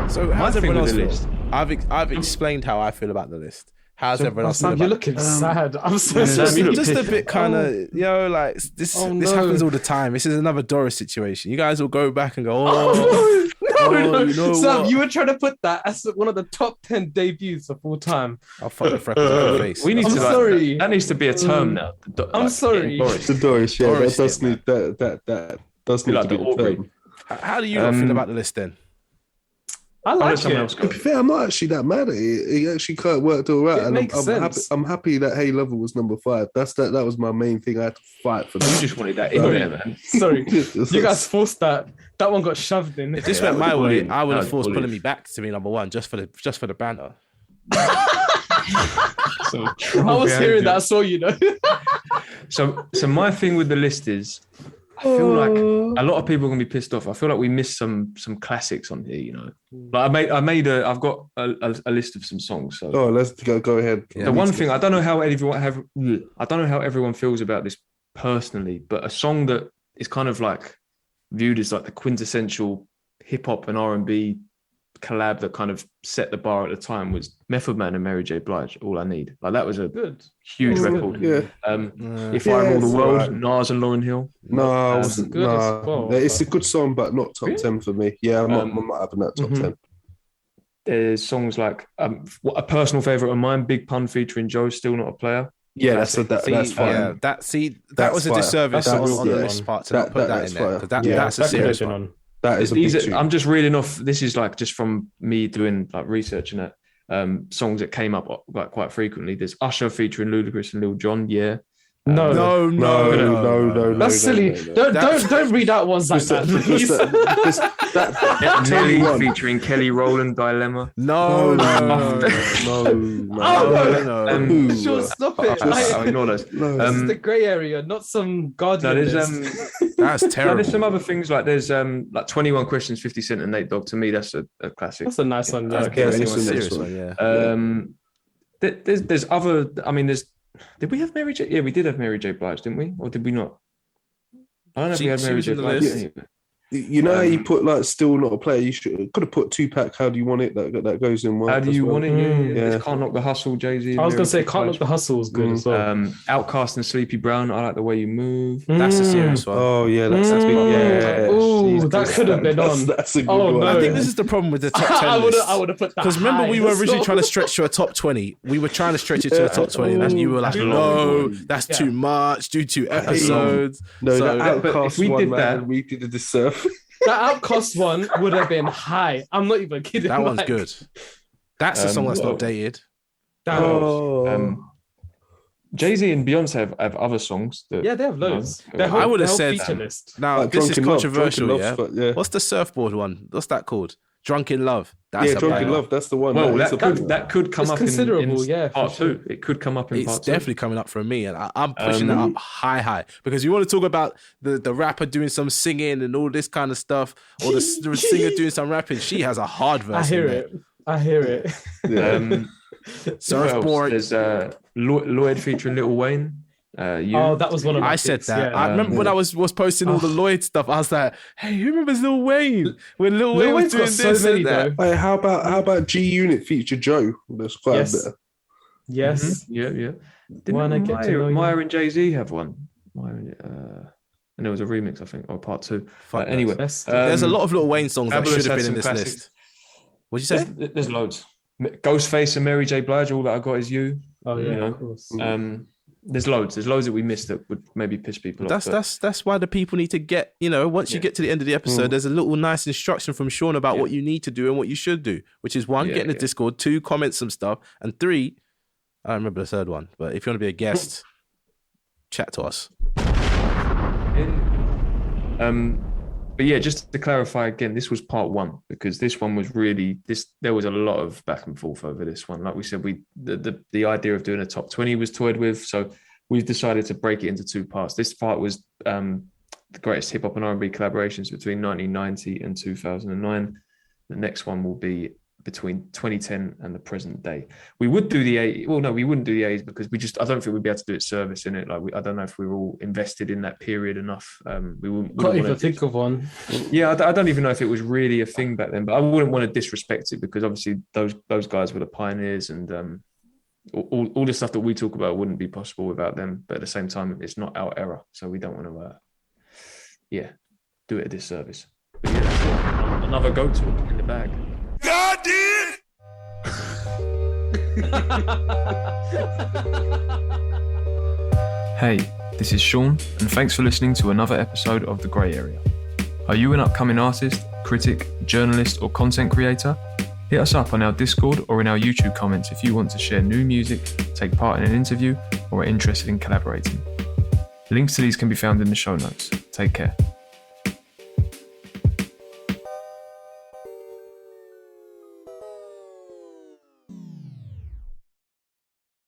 So how's everyone else feel? I've explained how I feel about the list. How's everyone else feel about it? You're looking sad. I'm so sorry. Just a bit kind of, like this happens all the time. This is another Doris situation. You guys will go back and go, no. You know Sam, what? you were trying to put that as one of the top 10 debuts of all time. I'll fuck the freckles on your face. We need I'm to sorry. That needs to be a term now. I'm sorry. The Doris, Doris, that does need that does need like to be the the term. How do you lot feel about the list then? I like someone it. else To be fair, I'm not actually that mad at it. It actually kind of worked all right, It and makes I'm happy. sense. I'm happy that Hey Lover was number 5. That was my main thing. I had to fight for You that. just wanted that in there, man. Sorry. You guys forced that. That one got shoved in. If this went my way, bullying. I would have That was forced bullying. Pulling Me Back to be number 1 just for the banter. I was hearing that. I saw you know. So my thing with the list is, I feel like a lot of people are gonna be pissed off. I feel like we missed some classics on here, you know. Like I've got a list of some songs. So Let's go ahead. Yeah. the one thing I don't know how everyone feels about this personally, but a song that is kind of like viewed as like the quintessential hip hop and R&B collab that kind of set the bar at the time was Method Man and Mary J. Blige, All I Need. Like that was a huge record. Yeah. If I Rule the it's World, alright. Nas and Lauryn Hill. No, That's good as well, it's a but- good song, but not top Really? 10 for me. Yeah, I'm not having that top 10. There's songs like a personal favorite of mine, Big Pun featuring Joe, Still Not a Player. Yeah, that's fine. Yeah, that That's was a fire. disservice That's on the yeah. list part to not put that that's in there. fire. 'Cause Yeah, that's a That could have serious been one. on. That is a big tune. I'm just reading off. This is like just from me doing like researching it. Songs that came up like quite frequently. There's Usher featuring Ludacris and Lil Jon. Yeah. No. No. That's silly. Don't read out ones like that, please. Nelly featuring Kelly Rowland, Dilemma. No. Sure, stop it. I'll ignore those. This is the grey area, not some Guardian No, there's list. That's no, terrible. there's some other things like there's like 21 Questions, 50 Cent and Nate Dogg. To me, that's a classic. That's a nice one. Yeah. Okay, that's that's a a serious serious one. one, yeah. There's other. I mean, did we have Mary J? Yeah, we did have Mary J. Blige, didn't we? Or did we not? I don't know if we had She Mary was J. in the Blige. list. You know how you put like still not a player. You could have put Tupac. How do you want it? That goes in well. How do you want it? Yeah. It's Can't Knock the Hustle, Jay-Z. I was gonna say Mary J. Can't Blige. Knock the Hustle is good as well. Outcast and Sleepy Brown. I Like the Way You Move. That's a serious one. Oh yeah, that's yeah. Ooh, that could have been on. That's a good Oh, one. no. I think this is the problem with the top 10 I would have put that. because remember we were high. originally trying to stretch to a top 20. We were trying to stretch it to a top 20, and you were like, "No, that's too much. Do 2 episodes." No, So- the Outcast if we one, did man, that- we did the surf. That Outcast one would have been high. I'm not even kidding. That one's like, good. That's a song that's well- not dated. that- Jay-Z and Beyonce have other songs. That, Yeah, they have loads. No, Their whole, I would have their said- whole feature list. Now Like this is Drunken Love, controversial. Drunken Yeah? Love's got- yeah. What's the surfboard one? What's that called? Drunken Love. That's Yeah, a Drunken banger. Love. That's the one. Well, is that a could banger. that could come It's up considerable, in yeah, for part sure. 2. It could come up in It's part 2. definitely coming up for me, and I'm pushing that up high because you want to talk about the rapper doing some singing and all this kind of stuff, or the singer doing some rapping. She has a hard verse. I hear in there. it. I hear it. Surfboard. There's Lloyd featuring Lil Wayne. You. Oh, that was one of my I said picks, that. yeah. I remember when I was posting all the Lloyd stuff. I was like, "Hey, who remembers Lil Wayne when Lil Wayne was Wayne's doing got so this many, and that?" though. Hey, how about G Unit feature Joe? That's quite Yes. a bit. Yes. Yeah. Wanna Didn't get to know you. Maya and Jay-Z have one? And there was a remix, I think, or part 2. Fuck Anyway, Best. There's a lot of Lil Wayne songs that Fabulous should have had been in some this classics. list. What'd you say? There's loads. Ghostface and Mary J. Blige. All that I got is you. Oh yeah, you know. of course. There's loads. There's loads that we missed that would maybe piss people off. but- That's why the people need to get, once you get to the end of the episode, there's a little nice instruction from Sean about what you need to do and what you should do, which is 1, get in the Discord, 2, comment some stuff, and 3, I don't remember the third one, but if you want to be a guest, chat to us. But yeah, just to clarify again, this was part 1 because this one was really there was a lot of back and forth over this one. Like we said, the idea of doing a top 20 was toyed with, so we've decided to break it into 2 parts. This part was the greatest hip-hop and R&B collaborations between 1990 and 2009. The next one will be between 2010 and the present day. We would do the 80s. Well, no, we wouldn't do the 80s because I don't think we'd be able to do it service in it. Like, I don't know if we were all invested in that period enough. We wouldn't Can't even wanna- think of one. Yeah, I don't even know if it was really a thing back then, but I wouldn't want to disrespect it because obviously those guys were the pioneers, and all the stuff that we talk about wouldn't be possible without them. But at the same time, it's not our era, so we don't want to, do it a disservice. But yeah, that's it. Another go talk in the bag. God did. Hey, this is Sean, and thanks for listening to another episode of The Grey Area. Are you an upcoming artist, critic, journalist, or content creator? Hit us up on our Discord or in our YouTube comments if you want to share new music, take part in an interview, or are interested in collaborating. Links to these can be found in the show notes. Take care.